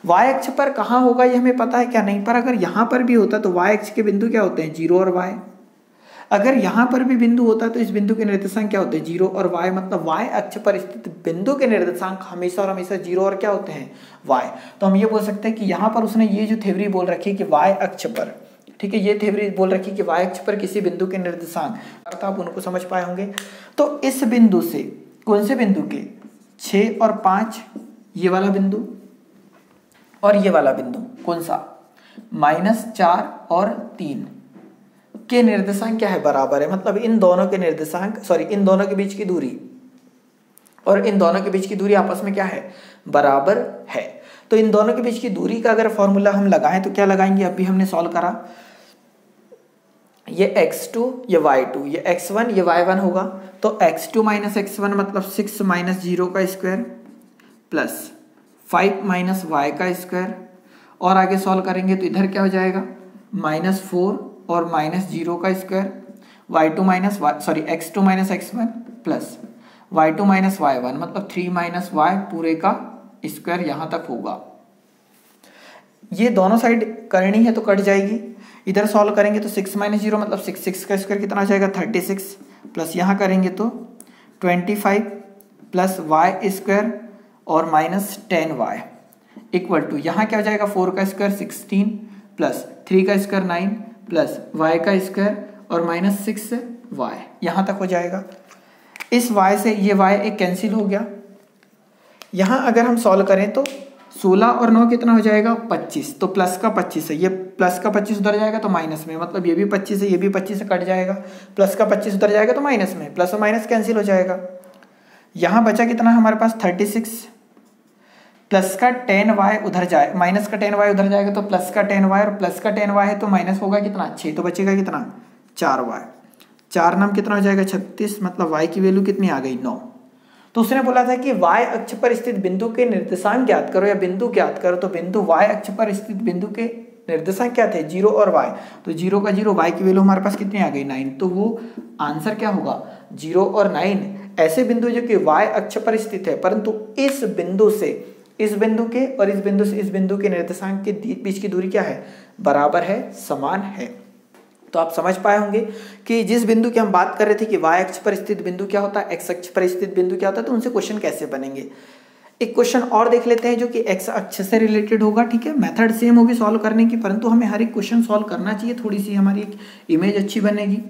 y अक्ष पर कहाँ होगा ये हमें पता है क्या, नहीं, पर अगर यहाँ पर भी होता तो y अक्ष के बिंदु क्या होते हैं, 0 और y। अगर यहाँ पर भी बिंदु होता तो इस बिंदु के निर्देशांक क्या होते हैं, 0 और y, मतलब y अक्ष पर स्थित बिंदु के निर्देशांक हमेशा और हमेशा 0 और क्या होते हैं, y। तो हम ये बोल सकते हैं कि यहाँ पर उसने ये जो थ्योरी बोल रखी है कि y अक्ष पर, ठीक है, ये थ्योरी बोल रखी कि y अक्ष पर किसी बिंदु के निर्देशांक, अर्थात आप उनको समझ पाए होंगे। तो इस बिंदु से, कौन से बिंदु के, 6 और 5, ये वाला बिंदु, और ये वाला बिंदु कौन सा, -4 और 3 के निर्देशांक क्या है, बराबर है। मतलब इन दोनों के निर्देशांक, इन दोनों के बीच की दूरी और इन दोनों के बीच की दूरी आपस में क्या है, बराबर है। तो इन दोनों के बीच की दूरी का अगर फॉर्मूला हम लगाएं तो क्या लगाएंगे, अभी हमने सॉल्व करा, ये x2 ये y2 ये x1 ये y1 होगा। तो x2 - x1 मतलब 6 - 0 का स्क्वायर प्लस 5 - y का स्क्वायर, और आगे सॉल्व करेंगे तो इधर क्या हो जाएगा, -4 और -0 का square, x2 - x1 plus y2 - y1 मतलब 3 - y पूरे का स्क्वायर यहाँ तक होगा। ये दोनों साइड करनी है तो कट जाएगी। इधर सॉल्व करेंगे तो 6 - 0 मतलब 6 का स्क्वायर कितना आ जाएगा, 36 प्लस यहाँ करेंगे तो 25 प्लस वाई स्क्वायर और माइनस 10y इक्वल टू यहाँ क्या हो जाएगा 4 का स्क्वायर 16 प्लस 3 का स्क्वायर 9 प्लस y का स्क्वायर और माइनस 6y यहाँ तक हो जाएगा। इस y से ये y एक कैंसिल हो गया। यहाँ अगर हम सॉल्व करें तो 16 और 9 कितना हो जाएगा 25, तो प्लस का 25 है, ये प्लस का 25 उधर जाएगा तो माइनस में, मतलब ये भी 25 है, ये भी 25 से कट जाएगा, प्लस का 25 उधर जाएगा तो माइनस में, प्लस और माइनस कैंसिल हो जाएगा। यहाँ बचा कितना हमारे पास 36 प्लस का 10y उधर जाए, माइनस का 10y उधर जाएगा तो प्लस का 10y और प्लस का 10y है तो माइनस होगा कितना 6, तो बचेगा कितना 4y, 4 नाम कितना हो जाएगा 36, मतलब y की वैल्यू कितनी आ गई 9। तो उसने बोला था कि y अक्ष पर स्थित बिंदु के निर्देशांक ज्ञात करो या बिंदु ज्ञात करो, तो बिंदु y अक्ष पर स्थित बिंदु के निर्देशांक क्या थे 0 और y, तो 0 का 0 y की वैल्यू हमारे पास कितनी आ गई 9, तो वो आंसर क्या होगा 0 और 9 ऐसे बिंदु जो कि y अक्ष पर स्थित है, परंतु इस बिंदु से इस बिंदु के और इस बिंदु से इस बिंदु के निर्देशांक के बीच की दूरी क्या है बराबर है, समान है। तो आप समझ पाए होंगे कि जिस बिंदु की हम बात कर रहे थे कि y अक्ष पर स्थित बिंदु क्या होता है, x अक्ष पर स्थित बिंदु क्या होता है, तो उनसे क्वेश्चन कैसे बनेंगे। एक क्वेश्चन और देख लेते हैं जो कि x अक्ष से रिलेटेड होगा, ठीक है। मेथड सेम होगी सॉल्व करने की, परंतु हमें हर एक क्वेश्चन सॉल्व करना चाहिए, थोड़ी सी हमारी एक इमेज अच्छी बनेगी।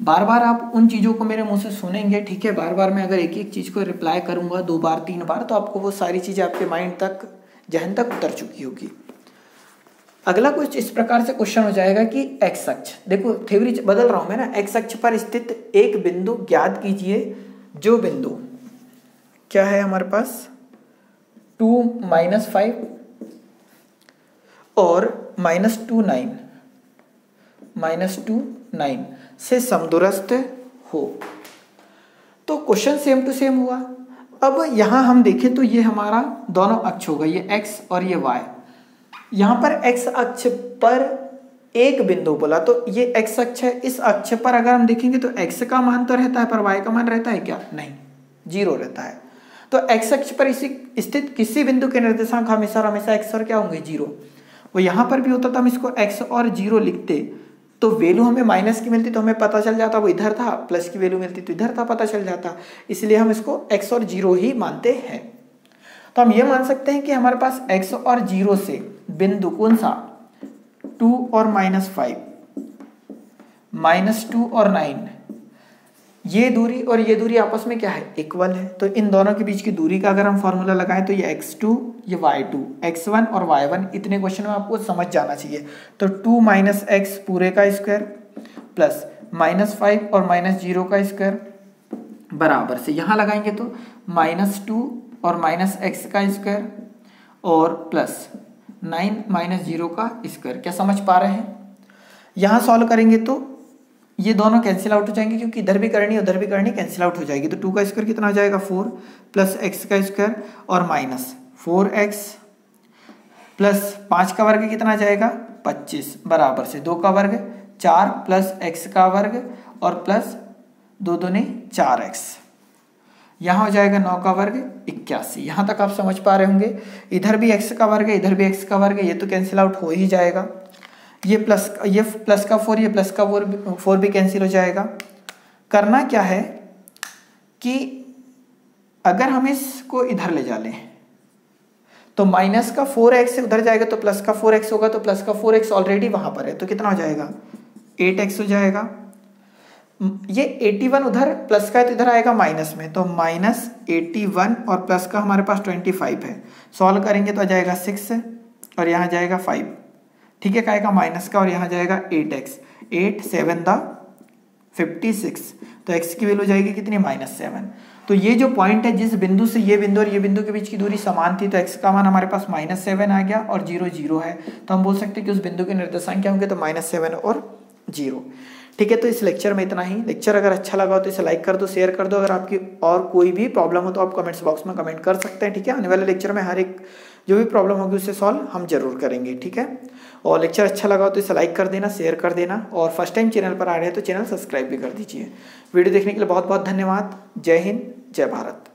बार बार आप उन चीज़ों को मेरे मुंह से सुनेंगे, ठीक है। बार बार मैं अगर एक एक चीज़ को रिप्लाई करूंगा 2 बार 3 बार, तो आपको वो सारी चीज़ें आपके माइंड तक जहन तक उतर चुकी होगी। अगला कुछ इस प्रकार से क्वेश्चन हो जाएगा कि एक्स अक्ष, देखो थ्योरी बदल रहा हूं मैं ना, एक्स अक्ष पर स्थित एक बिंदु ज्ञात कीजिए जो बिंदु क्या है हमारे पास 2 - 5 और -2 9 से समदूरस्थ हो। तो क्वेश्चन सेम टू सेम हुआ। अब यहां हम देखें तो ये हमारा दोनों अक्ष होगा, ये एक्स और ये वाई। यहाँ पर x अक्ष पर एक बिंदु बोला, तो ये x अक्ष है, इस अक्ष पर अगर हम देखेंगे तो x का मान तो रहता है पर y का मान रहता है क्या, नहीं, 0 रहता है। तो x अक्ष पर इसी स्थित किसी बिंदु के निर्देशांक हमेशा x और क्या होंगे 0। वो यहाँ पर भी होता तो हम इसको x और 0 लिखते तो वैल्यू हमें माइनस की मिलती तो हमें पता चल जाता वो इधर था, प्लस की वैल्यू मिलती तो इधर था, पता चल जाता, इसलिए हम इसको x और 0 ही मानते हैं। तो हम ये मान सकते हैं कि हमारे पास x और 0 से बिंदु कौन सा 2 और -5 -2 और 9, ये दूरी और ये दूरी आपस में क्या है इक्वल है। तो इन दोनों के बीच की दूरी का अगर हम फॉर्मूला लगाएं तो ये x2 ये y2 x1 और y1, इतने क्वेश्चन में आपको समझ जाना चाहिए। तो 2 - x पूरे का स्क्वायर प्लस -5 और -0 का स्क्वायर बराबर से यहाँ लगाएंगे तो -2 और -x का स्क्वायर और प्लस 9 - 0 का स्क्वायर। क्या समझ पा रहे हैं। यहाँ सॉल्व करेंगे तो ये दोनों कैंसिल आउट हो जाएंगे, क्योंकि इधर भी करनी उधर भी करनी कैंसिल आउट हो जाएगी। तो 2 का स्क्वायर कितना हो जाएगा 4 प्लस x का स्क्वायर और माइनस 4x प्लस 5 का वर्ग कितना आ जाएगा 25 बराबर से 2 का वर्ग 4 प्लस x का वर्ग और प्लस 2 दूनी 4x, यहाँ हो जाएगा 9 का वर्ग 81। यहाँ तक आप समझ पा रहे होंगे। इधर भी x का वर्ग है इधर भी x का वर्ग है, ये तो कैंसिल आउट हो ही जाएगा। ये प्लस का 4 ये प्लस का 4 भी कैंसिल हो जाएगा। करना क्या है कि अगर हम इसको इधर ले जा लें तो माइनस का 4x से उधर जाएगा तो प्लस का 4x होगा, तो प्लस का 4x ऑलरेडी वहां पर है तो कितना हो जाएगा 8x हो जाएगा। ये 81 उधर प्लस का है तो इधर आएगा माइनस में, तो -81 और प्लस का हमारे पास 25 है। सॉल्व करेंगे तो आ जाएगा 6 और यहाँ जाएगा 5, ठीक है, आएगा माइनस का और यहाँ जाएगा 8x 8 7 56, तो x की वैल्यू जाएगी कितनी -7। तो ये जो पॉइंट है जिस बिंदु से ये बिंदु और ये बिंदु के बीच की दूरी समान थी तो x का मान हमारे पास -7 आ गया और 0 0 है, तो हम बोल सकते हैं कि उस बिंदु के निर्देशांक क्या होंगे तो -7 और 0। ठीक है, तो इस लेक्चर में इतना ही। लेक्चर अगर अच्छा लगा हो तो इसे लाइक कर दो, शेयर कर दो। अगर आपकी और कोई भी प्रॉब्लम हो तो आप कमेंट्स बॉक्स में कमेंट कर सकते हैं। ठीक है, आने वाले लेक्चर में हर एक जो भी प्रॉब्लम होगी उससे सॉल्व हम जरूर करेंगे। ठीक है, और लेक्चर अच्छा लगा हो तो इसे लाइक कर देना, शेयर कर देना, और फर्स्ट टाइम चैनल पर आ रहे हैं तो चैनल सब्सक्राइब भी कर दीजिए। वीडियो देखने के लिए बहुत बहुत धन्यवाद। जय हिंद, जय भारत।